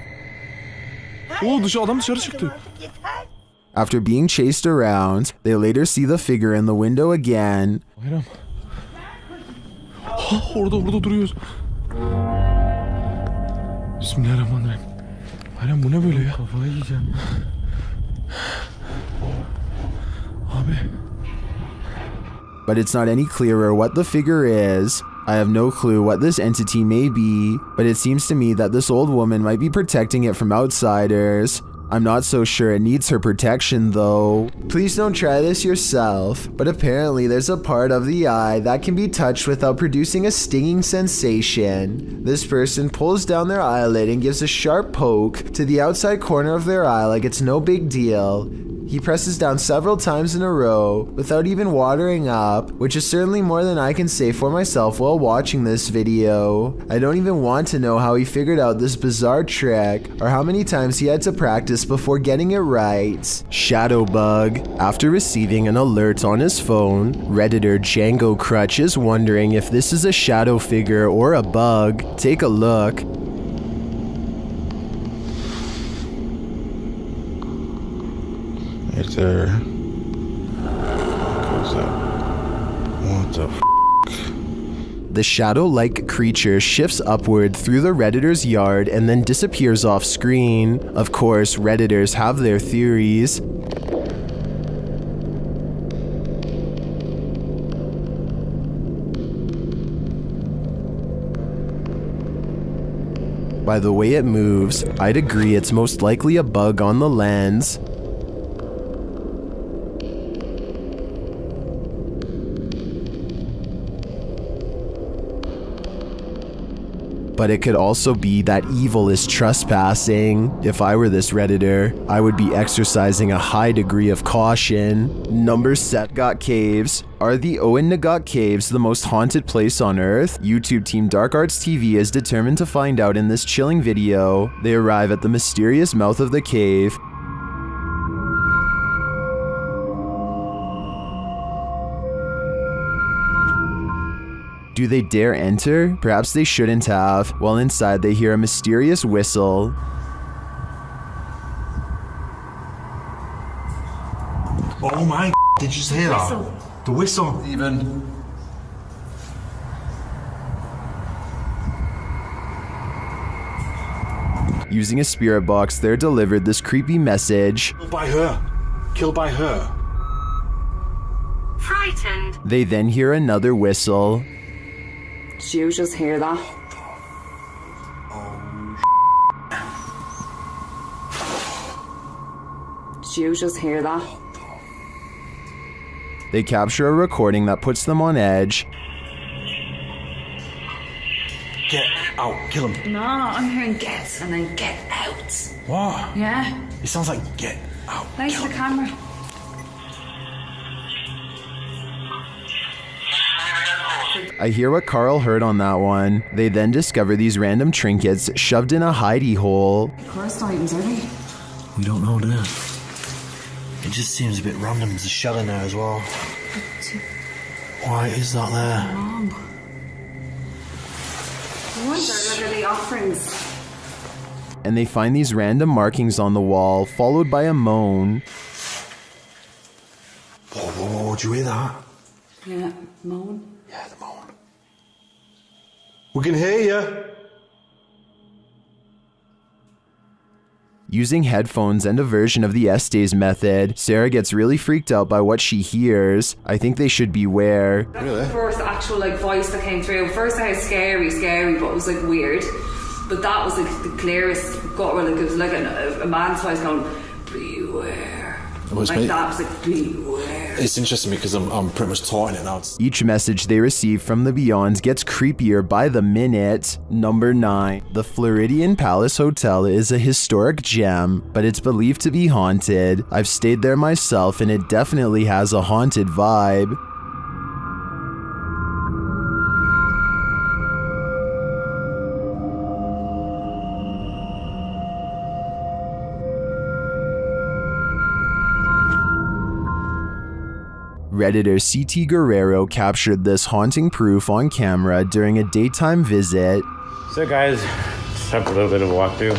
Adam dışarı çıktı. Yeter. After being chased around, they later see the figure in the window again. Bayram. Orada duruyoruz. Bismillahirrahmanirrahim. Bayram bu ne böyle ya? Kafayı yiyeceğim. Abi. But it's not any clearer what the figure is. I have no clue what this entity may be, but it seems to me that this old woman might be protecting it from outsiders. I'm not so sure it needs her protection though. Please don't try this yourself, but apparently there's a part of the eye that can be touched without producing a stinging sensation. This person pulls down their eyelid and gives a sharp poke to the outside corner of their eye like it's no big deal. He presses down several times in a row without even watering up, which is certainly more than I can say for myself while watching this video. I don't even want to know how he figured out this bizarre trick or how many times he had to practice before getting it right. Shadowbug. After receiving an alert on his phone, Redditor Django Crutch is wondering if this is a shadow figure or a bug. Take a look. Right there. What the f? The shadow-like creature shifts upward through the Redditor's yard and then disappears off screen. Of course, Redditors have their theories. By the way it moves, I'd agree it's most likely a bug on the lens. But it could also be that evil is trespassing. If I were this Redditor, I would be exercising a high degree of caution. Number 7, Nagat Caves. Are the Owen Nagat Caves the most haunted place on Earth? YouTube team Dark Arts TV is determined to find out in this chilling video. They arrive at the mysterious mouth of the cave. Do they dare enter? Perhaps they shouldn't have. While inside, they hear a mysterious whistle. Oh my, did you just hear that? The whistle. Even. Using a spirit box, they're delivered this creepy message. Killed by her. Killed by her. Frightened. They then hear another whistle. Did you just hear that? Did you just hear that? They capture a recording that puts them on edge. Get out. Kill him. No, I'm hearing get and then get out. What? Yeah? It sounds like get out. Face the camera. I hear what Carl heard on that one. They then discover these random trinkets shoved in a hidey hole. Cursed items, are they? We don't know, do we? It just seems a bit random. There's a shell in there as well. Why is that there? Wrong. I wonder, what are the offerings? And they find these random markings on the wall, followed by a moan. Whoa, do you hear that? Yeah, moan. Yeah, the moan. We can hear you. Using headphones and a version of the Estes method, Sarah gets really freaked out by what she hears. I think they should beware. Really? The first actual voice that came through. First I had scary, but it was weird. But that was the clearest guttural. It was like a man's voice going, beware. That was beware. It's interesting because I'm pretty much taught in it now. Each message they receive from the Beyond gets creepier by the minute. Number 9. The Floridian Palace Hotel is a historic gem, but it's believed to be haunted. I've stayed there myself and it definitely has a haunted vibe. Redditor CT Guerrero captured this haunting proof on camera during a daytime visit. So guys, just have a little bit of a walkthrough.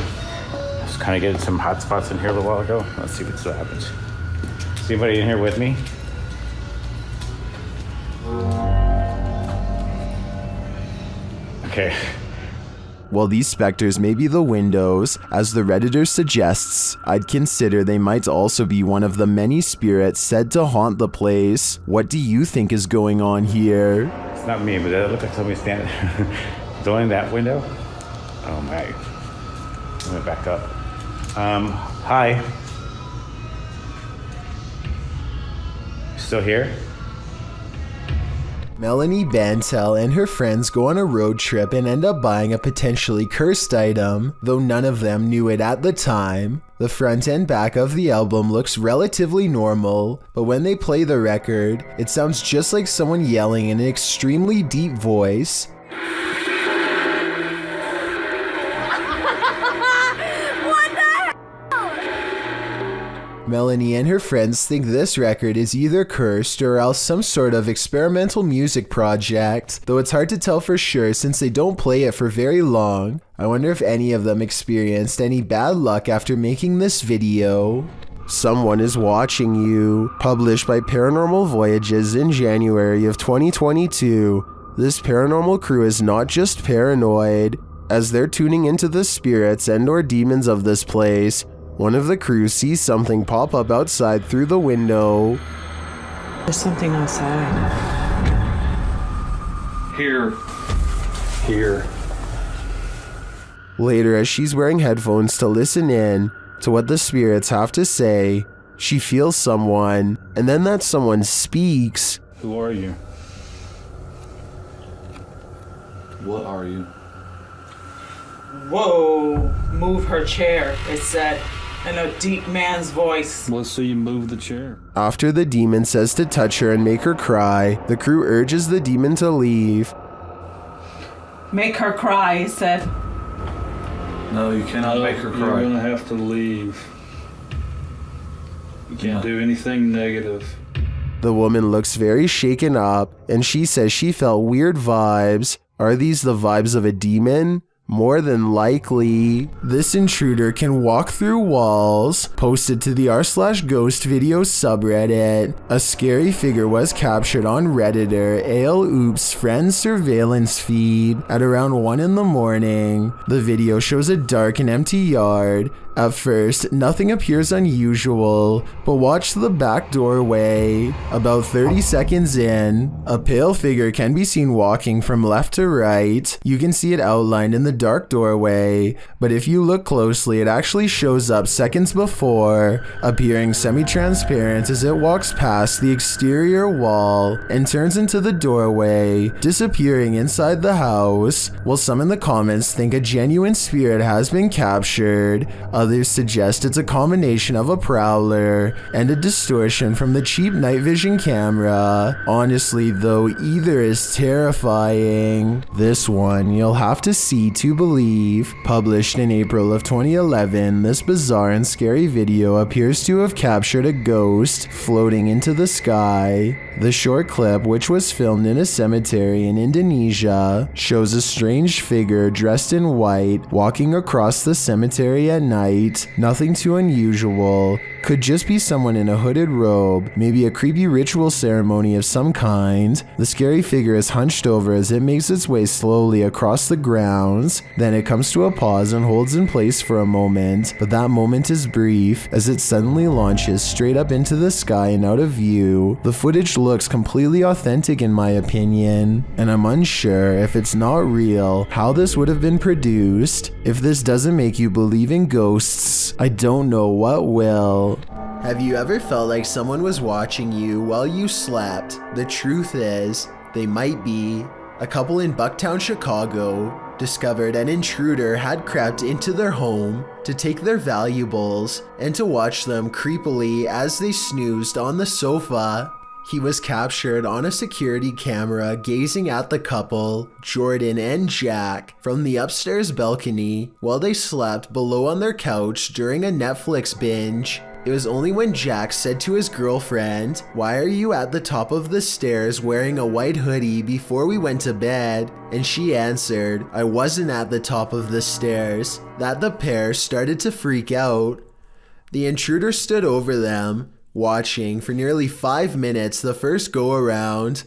Just kind of getting some hot spots in here a little while ago. Let's see what still happens. Is anybody in here with me? Okay. While these specters may be the windows, as the Redditor suggests, I'd consider they might also be one of the many spirits said to haunt the place. What do you think is going on here? It's not me, but does it look like somebody standing going in that window? Oh my. Let me back up. Hi. Still here? Melanie Bantel and her friends go on a road trip and end up buying a potentially cursed item, though none of them knew it at the time. The front and back of the album looks relatively normal, but when they play the record, it sounds just like someone yelling in an extremely deep voice. Melanie and her friends think this record is either cursed or else some sort of experimental music project, though it's hard to tell for sure since they don't play it for very long. I wonder if any of them experienced any bad luck after making this video. Someone is Watching You, published by Paranormal Voyages in January of 2022. This paranormal crew is not just paranoid, as they're tuning into the spirits and or demons of this place. One of the crew sees something pop up outside through the window. There's something outside. Here. Later, as she's wearing headphones to listen in to what the spirits have to say, she feels someone, and then that someone speaks. Who are you? What are you? Whoa, move her chair, it said, in a deep man's voice. Well, so you move the chair. After the demon says to touch her and make her cry, the crew urges the demon to leave. Make her cry, it said. No, you cannot make her cry. You're gonna have to leave. You can't do anything negative. The woman looks very shaken up, and she says she felt weird vibes. Are these the vibes of a demon? More than likely. This intruder can walk through walls. Posted to the r/ghost video subreddit. A scary figure was captured on Redditor Ale Oops friend's surveillance feed at around 1 in the morning. The video shows a dark and empty yard. At first, nothing appears unusual, but watch the back doorway. About 30 seconds in, a pale figure can be seen walking from left to right. You can see it outlined in the dark doorway, but if you look closely, it actually shows up seconds before, appearing semi-transparent as it walks past the exterior wall and turns into the doorway, disappearing inside the house. While some in the comments think a genuine spirit has been captured, others suggest it's a combination of a prowler and a distortion from the cheap night vision camera. Honestly though, either is terrifying. This one you'll have to see to believe. Published in April of 2011, this bizarre and scary video appears to have captured a ghost floating into the sky. The short clip, which was filmed in a cemetery in Indonesia, shows a strange figure dressed in white walking across the cemetery at night. Nothing too unusual. Could just be someone in a hooded robe, maybe a creepy ritual ceremony of some kind. The scary figure is hunched over as it makes its way slowly across the grounds. Then it comes to a pause and holds in place for a moment, but that moment is brief as it suddenly launches straight up into the sky and out of view. The footage looks completely authentic in my opinion, and I'm unsure if it's not real how this would have been produced. If this doesn't make you believe in ghosts, I don't know what will. Have you ever felt like someone was watching you while you slept? The truth is, they might be. A couple in Bucktown, Chicago discovered an intruder had crept into their home to take their valuables and to watch them creepily as they snoozed on the sofa. He was captured on a security camera gazing at the couple, Jordan and Jack, from the upstairs balcony while they slept below on their couch during a Netflix binge. It was only when Jack said to his girlfriend, "Why are you at the top of the stairs wearing a white hoodie before we went to bed?" and she answered, "I wasn't at the top of the stairs," that the pair started to freak out. The intruder stood over them, watching for nearly 5 minutes the first go around.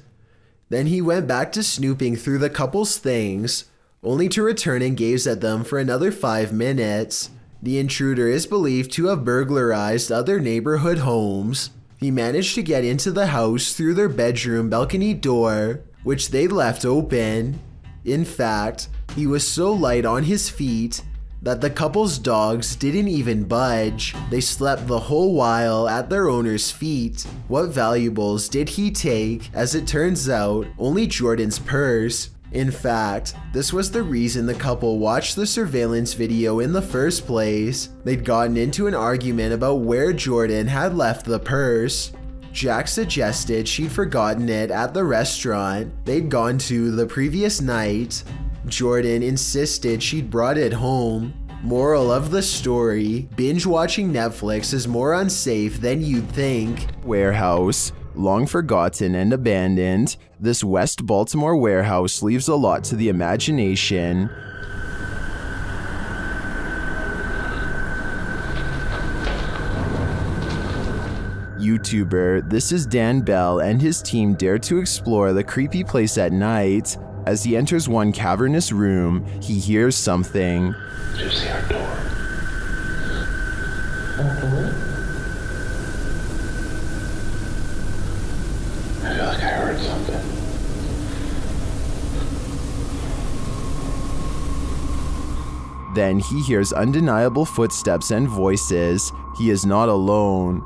Then he went back to snooping through the couple's things, only to return and gaze at them for another 5 minutes. The intruder is believed to have burglarized other neighborhood homes. He managed to get into the house through their bedroom balcony door, which they left open. In fact, he was so light on his feet that the couple's dogs didn't even budge. They slept the whole while at their owner's feet. What valuables did he take? As it turns out, only Jordan's purse. In fact, this was the reason the couple watched the surveillance video in the first place. They'd gotten into an argument about where Jordan had left the purse. Jack suggested she'd forgotten it at the restaurant they'd gone to the previous night. Jordan insisted she'd brought it home. Moral of the story, binge watching Netflix is more unsafe than you'd think. Warehouse. Long forgotten and abandoned, this West Baltimore warehouse leaves a lot to the imagination. YouTuber, this is Dan Bell and his team dare to explore the creepy place at night. As he enters one cavernous room, he hears something. Did you see our door? I feel like I heard something. Then he hears undeniable footsteps and voices. He is not alone.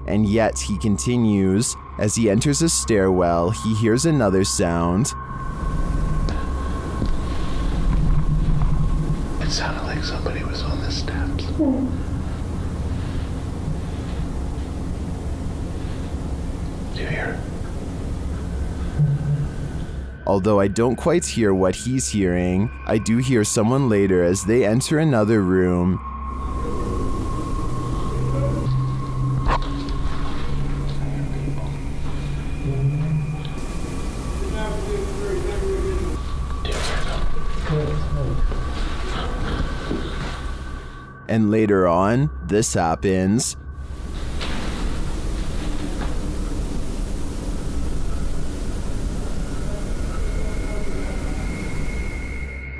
And yet he continues. As he enters a stairwell, he hears another sound. It sounded like somebody was on the steps. Do you hear it? Although I don't quite hear what he's hearing, I do hear someone later as they enter another room. And later on, this happens.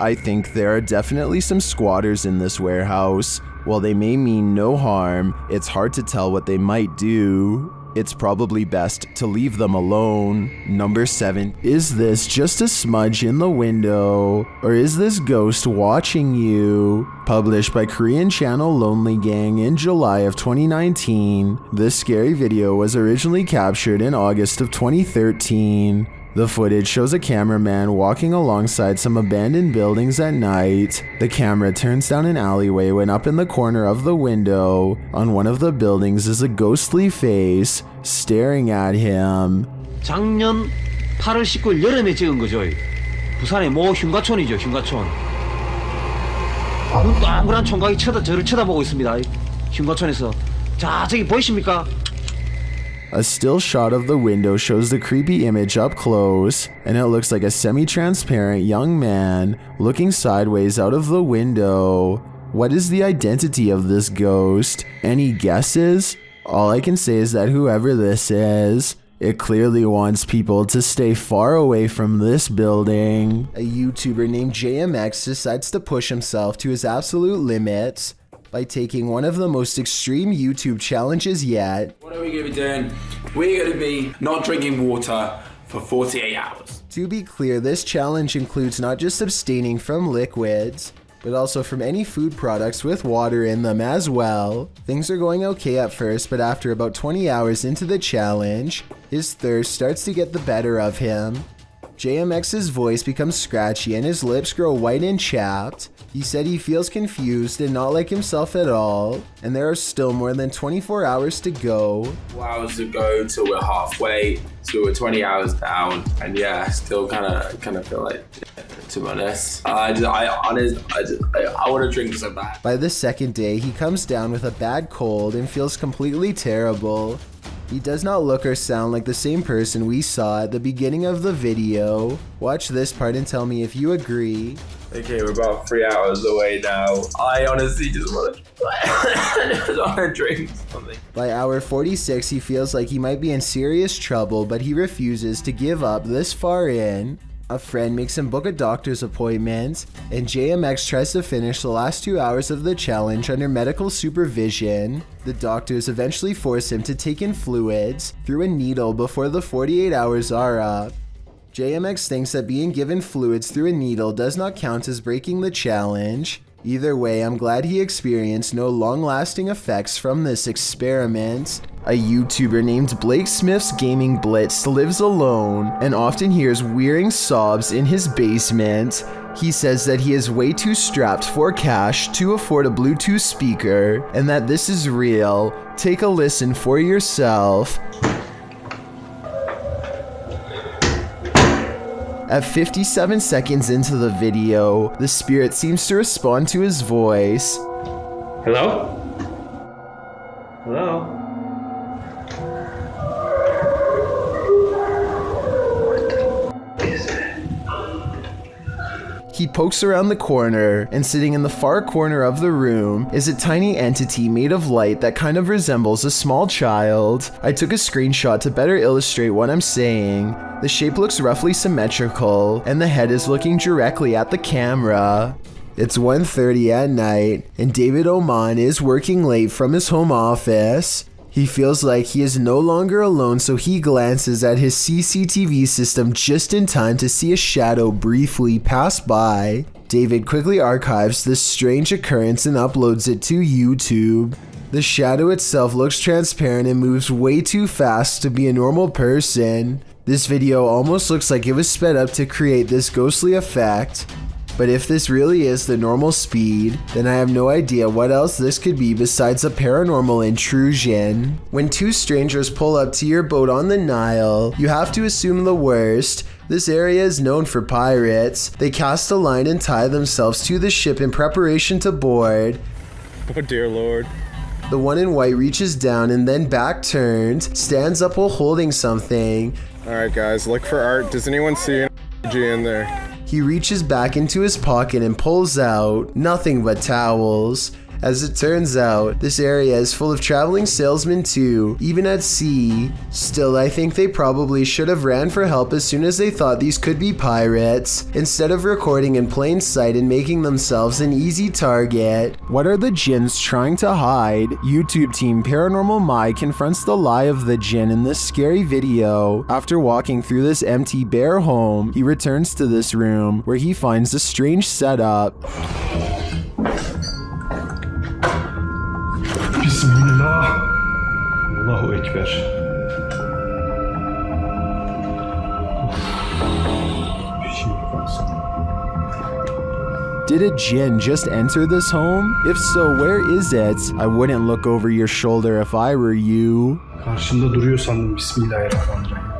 I think there are definitely some squatters in this warehouse. While they may mean no harm, it's hard to tell what they might do. It's probably best to leave them alone. Number 7. Is this just a smudge in the window? Or is this ghost watching you? Published by Korean channel Lonely Gang in July of 2019, this scary video was originally captured in August of 2013. The footage shows a cameraman walking alongside some abandoned buildings at night. The camera turns down an alleyway when up in the corner of the window, on one of the buildings, is a ghostly face staring at him. 작년 8월 19일 여름에 찍은 거죠. 부산의 모 흉가촌이죠, 흉가촌. 눈 동그란 총각이 저를 쳐다보고 있습니다. 흉가촌에서. 자, 저기 보이십니까? A still shot of the window shows the creepy image up close, and it looks like a semi-transparent young man looking sideways out of the window. What is the identity of this ghost? Any guesses? All I can say is that whoever this is, it clearly wants people to stay far away from this building. A YouTuber named JMX decides to push himself to his absolute limits by taking one of the most extreme YouTube challenges yet. What are we going to be doing? We're going to be not drinking water for 48 hours. To be clear, this challenge includes not just abstaining from liquids, but also from any food products with water in them as well. Things are going okay at first, but after about 20 hours into the challenge, his thirst starts to get the better of him. JMX's voice becomes scratchy and his lips grow white and chapped. He said he feels confused and not like himself at all, and there are still more than 24 hours to go. 4 hours to go till we're halfway, so we're 20 hours down, and yeah, still kind of feel like, to be honest, I want to drink so bad. By the second day, he comes down with a bad cold and feels completely terrible. He does not look or sound like the same person we saw at the beginning of the video. Watch this part and tell me if you agree. Okay, we're about 3 hours away now. I honestly just want to drink something. By hour 46, he feels like he might be in serious trouble, but he refuses to give up this far in. A friend makes him book a doctor's appointment, and JMX tries to finish the last 2 hours of the challenge under medical supervision. The doctors eventually force him to take in fluids through a needle before the 48 hours are up. JMX thinks that being given fluids through a needle does not count as breaking the challenge. Either way, I'm glad he experienced no long-lasting effects from this experiment. A YouTuber named Blake Smith's Gaming Blitz lives alone and often hears wearing sobs in his basement. He says that he is way too strapped for cash to afford a Bluetooth speaker and that this is real. Take a listen for yourself. At 57 seconds into the video, the spirit seems to respond to his voice. Hello? Hello? He pokes around the corner, and sitting in the far corner of the room is a tiny entity made of light that kind of resembles a small child. I took a screenshot to better illustrate what I'm saying. The shape looks roughly symmetrical, and the head is looking directly at the camera. It's 1:30 at night, and David Oman is working late from his home office. He feels like he is no longer alone, so he glances at his CCTV system just in time to see a shadow briefly pass by. David quickly archives this strange occurrence and uploads it to YouTube. The shadow itself looks transparent and moves way too fast to be a normal person. This video almost looks like it was sped up to create this ghostly effect. But if this really is the normal speed, then I have no idea what else this could be besides a paranormal intrusion. When two strangers pull up to your boat on the Nile, you have to assume the worst. This area is known for pirates. They cast a line and tie themselves to the ship in preparation to board. Oh dear Lord. The one in white reaches down and then back turned, stands up while holding something. Alright guys, look for art. Does anyone see an RPG in there? He reaches back into his pocket and pulls out nothing but towels. As it turns out, this area is full of traveling salesmen too, even at sea. Still, I think they probably should have ran for help as soon as they thought these could be pirates, instead of recording in plain sight and making themselves an easy target. What are the jinns trying to hide? YouTube team Paranormal Mai confronts the lie of the jinn in this scary video. After walking through this empty bare home, he returns to this room where he finds a strange setup. Bismillah. Allahu Ekber. Did a jinn just enter this home? If so, where is it? I wouldn't look over your shoulder if I were you. Karşımda duruyor sandım. Bismillahirrahmanirrahim.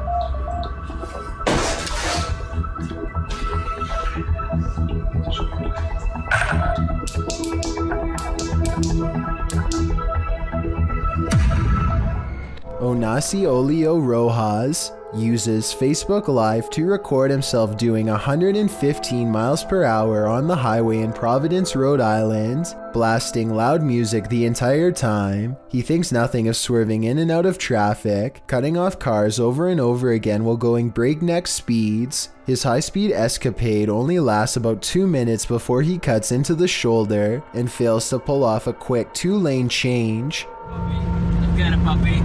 Onasi Olio Rojas uses Facebook Live to record himself doing 115 miles per hour on the highway in Providence, Rhode Island, blasting loud music the entire time. He thinks nothing of swerving in and out of traffic, cutting off cars over and over again while going breakneck speeds. His high-speed escapade only lasts about 2 minutes before he cuts into the shoulder and fails to pull off a quick 2-lane change. Get it, puppy.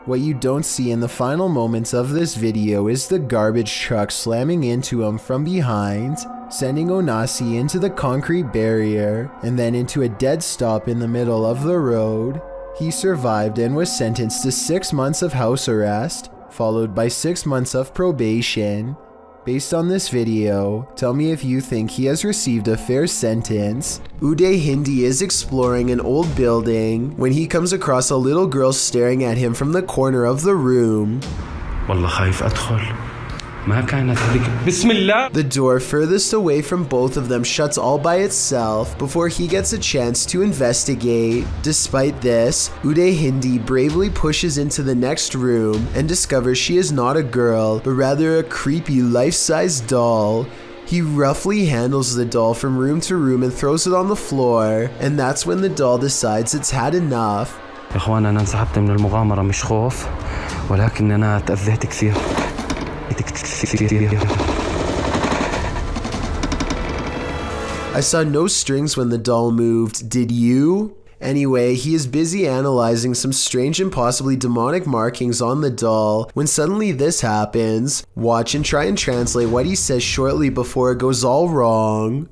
What you don't see in the final moments of this video is the garbage truck slamming into him from behind, sending Onasi into the concrete barrier and then into a dead stop in the middle of the road. He survived and was sentenced to 6 months of house arrest, followed by 6 months of probation. Based on this video, tell me if you think he has received a fair sentence. Uday Hindi is exploring an old building when he comes across a little girl staring at him from the corner of the room. The door furthest away from both of them shuts all by itself before he gets a chance to investigate. Despite this, Uday Hindi bravely pushes into the next room and discovers she is not a girl, but rather a creepy life-size doll. He roughly handles the doll from room to room and throws it on the floor, and that's when the doll decides it's had enough. أنا انسحبت من المغامرة مش خوف ولكن أنا تأذيت كثير. I saw no strings when the doll moved, did you? Anyway, he is busy analyzing some strange and possibly demonic markings on the doll when suddenly this happens. Watch and try and translate what he says shortly before it goes all wrong.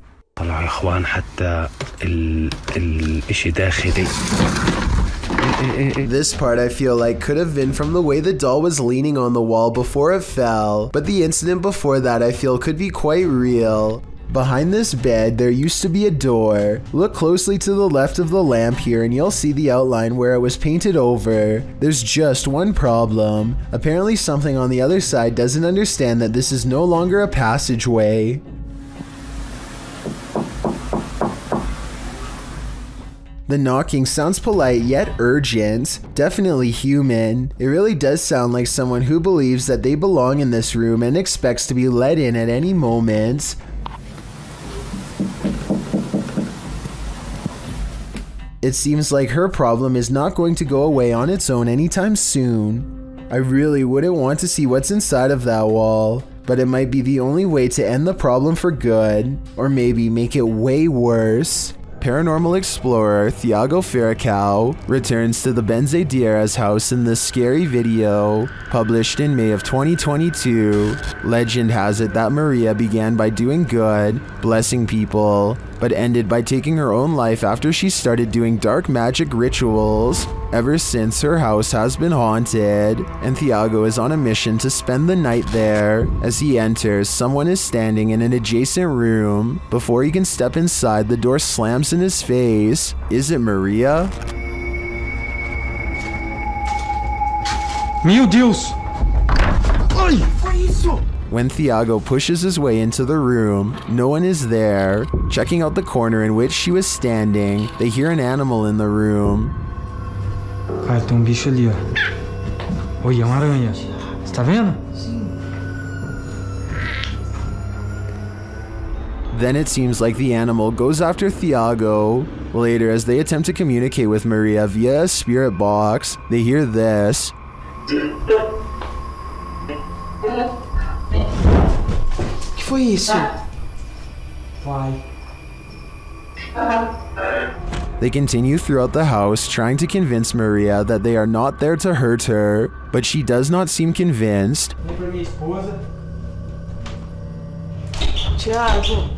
This part I feel like could have been from the way the doll was leaning on the wall before it fell, but the incident before that I feel could be quite real. Behind this bed there used to be a door. Look closely to the left of the lamp here and you'll see the outline where it was painted over. There's just one problem. Apparently something on the other side doesn't understand that this is no longer a passageway. The knocking sounds polite yet urgent, definitely human. It really does sound like someone who believes that they belong in this room and expects to be let in at any moment. It seems like her problem is not going to go away on its own anytime soon. I really wouldn't want to see what's inside of that wall, but it might be the only way to end the problem for good, or maybe make it way worse. Paranormal explorer Thiago Ferracão returns to the Benzedeiras house in this scary video, published in May of 2022. Legend has it that Maria began by doing good, blessing people, but ended by taking her own life after she started doing dark magic rituals. Ever since, her house has been haunted, and Thiago is on a mission to spend the night there. As he enters, someone is standing in an adjacent room. Before he can step inside, the door slams in his face. Is it Maria? Meu Deus! Ai, foi isso? When Thiago pushes his way into the room, no one is there. Checking out the corner in which she was standing, they hear an animal in the room. Cara, tem bicho ali, ó. Oi, é uma aranha. Você tá vendo? Then it seems like the animal goes after Thiago. Later, as they attempt to communicate with Maria via a spirit box, they hear this. Que foi isso? Vai. They continue throughout the house, trying to convince Maria that they are not there to hurt her, but she does not seem convinced. Vem pra minha esposa. Thiago.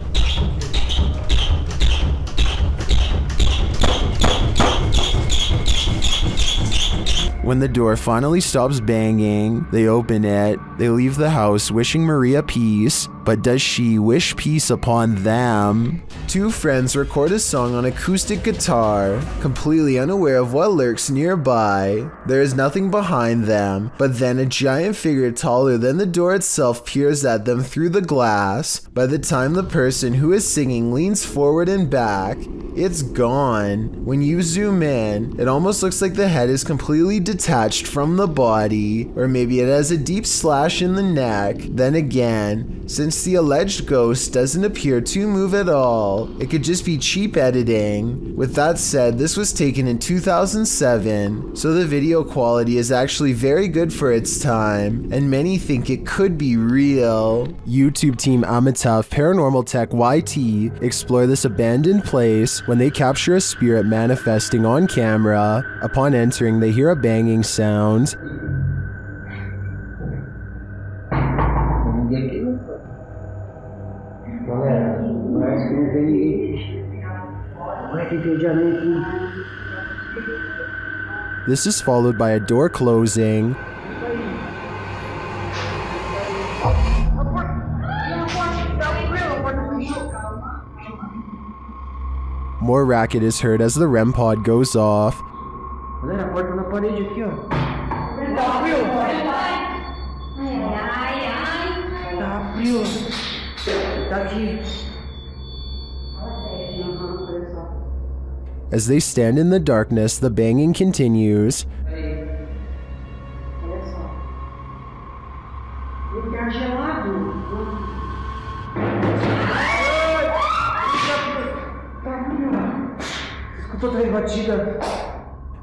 When the door finally stops banging, they open it. They leave the house wishing Maria peace, but does she wish peace upon them? Two friends record a song on acoustic guitar, completely unaware of what lurks nearby. There is nothing behind them, but then a giant figure taller than the door itself peers at them through the glass. By the time the person who is singing leans forward and back, it's gone. When you zoom in, it almost looks like the head is completely detached from the body, or maybe it has a deep slash in the neck. Then again, since the alleged ghost doesn't appear to move at all, it could just be cheap editing. With that said, this was taken in 2007, so the video quality is actually very good for its time, and many think it could be real. YouTube team Amitav Paranormal Tech YT explore this abandoned place when they capture a spirit manifesting on camera. Upon entering, they hear a banging sound. This is followed by a door closing. More racket is heard as the REM pod goes off. As they stand in the darkness, the banging continues.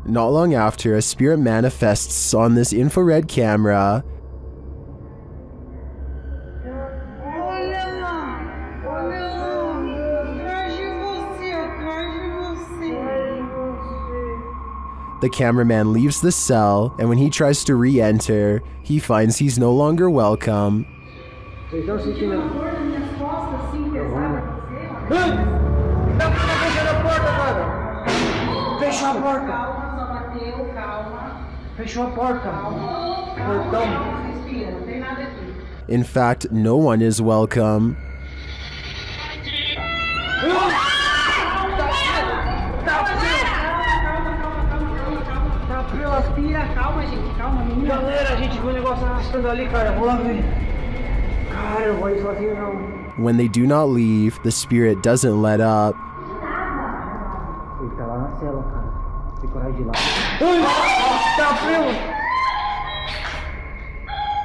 Not long after, a spirit manifests on this infrared camera. The cameraman leaves the cell, and when he tries to re-enter, he finds he's no longer welcome. Fechou a porta. Fechou a porta. In fact, no one is welcome. Calma, gente, calma, menina. Galera, a gente viu o negócio arrastando ali, cara. Vou lá ver. Cara, eu vou ir sozinho, não. When they do not leave, the spirit doesn't let up. Ele tá lá na cela, cara. Tem coragem de ir lá. Tá frio!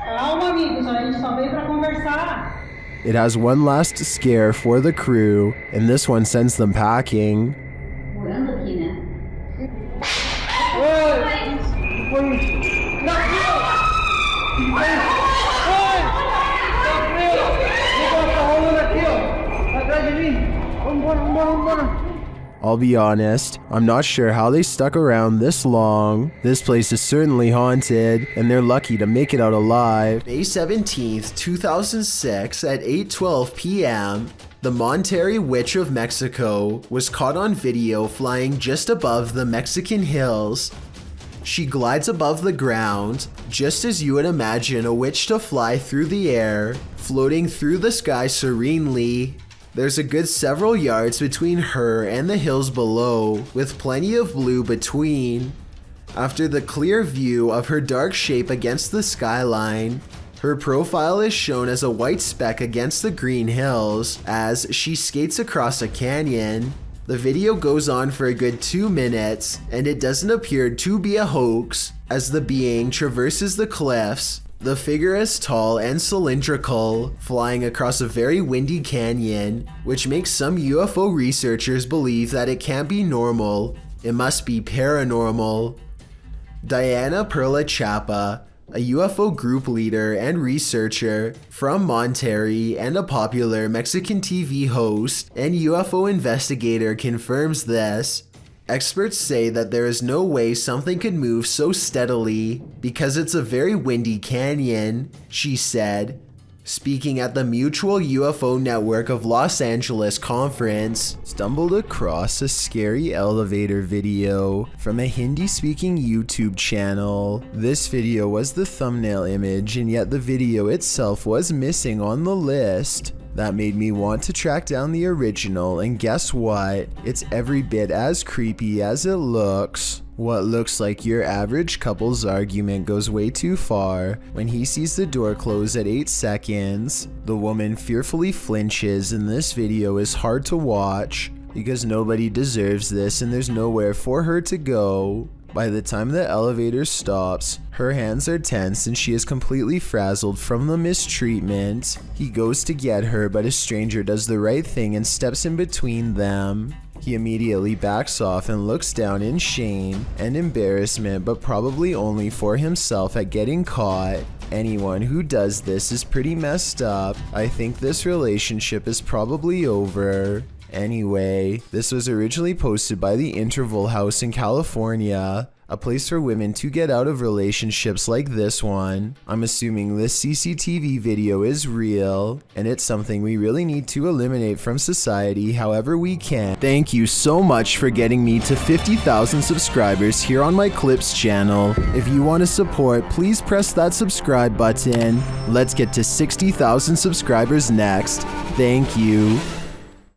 Calma, amigos. A gente só veio pra conversar. It has one last scare for the crew, and this one sends them packing. Morando aqui, né? Oi! Que foi isso? I'll be honest, I'm not sure how they stuck around this long. This place is certainly haunted, and they're lucky to make it out alive. May 17th, 2006 at 8:12 p.m., the Monterrey Witch of Mexico was caught on video flying just above the Mexican hills. She glides above the ground, just as you would imagine a witch to fly through the air, floating through the sky serenely. There's a good several yards between her and the hills below, with plenty of blue between. After the clear view of her dark shape against the skyline, her profile is shown as a white speck against the green hills as she skates across a canyon. The video goes on for a good 2 minutes, and it doesn't appear to be a hoax as the being traverses the cliffs. The figure is tall and cylindrical, flying across a very windy canyon, which makes some UFO researchers believe that it can't be normal. It must be paranormal. Diana Perla Chapa, a UFO group leader and researcher from Monterrey and a popular Mexican TV host and UFO investigator, confirms this. Experts say that there is no way something could move so steadily because it's a very windy canyon, she said. Speaking at the Mutual UFO Network of Los Angeles conference, stumbled across a scary elevator video from a Hindi-speaking YouTube channel. This video was the thumbnail image, and yet the video itself was missing on the list. That made me want to track down the original, and guess what? It's every bit as creepy as it looks. What looks like your average couple's argument goes way too far when he sees the door close at 8 seconds. The woman fearfully flinches, and this video is hard to watch because nobody deserves this and there's nowhere for her to go. By the time the elevator stops, her hands are tense and she is completely frazzled from the mistreatment. He goes to get her, but a stranger does the right thing and steps in between them. He immediately backs off and looks down in shame and embarrassment, but probably only for himself at getting caught. Anyone who does this is pretty messed up. I think this relationship is probably over. Anyway, this was originally posted by the Interval House in California, a place for women to get out of relationships like this one. I'm assuming this CCTV video is real, and it's something we really need to eliminate from society however we can. Thank you so much for getting me to 50,000 subscribers here on my Clips channel. If you want to support, please press that subscribe button. Let's get to 60,000 subscribers next. Thank you.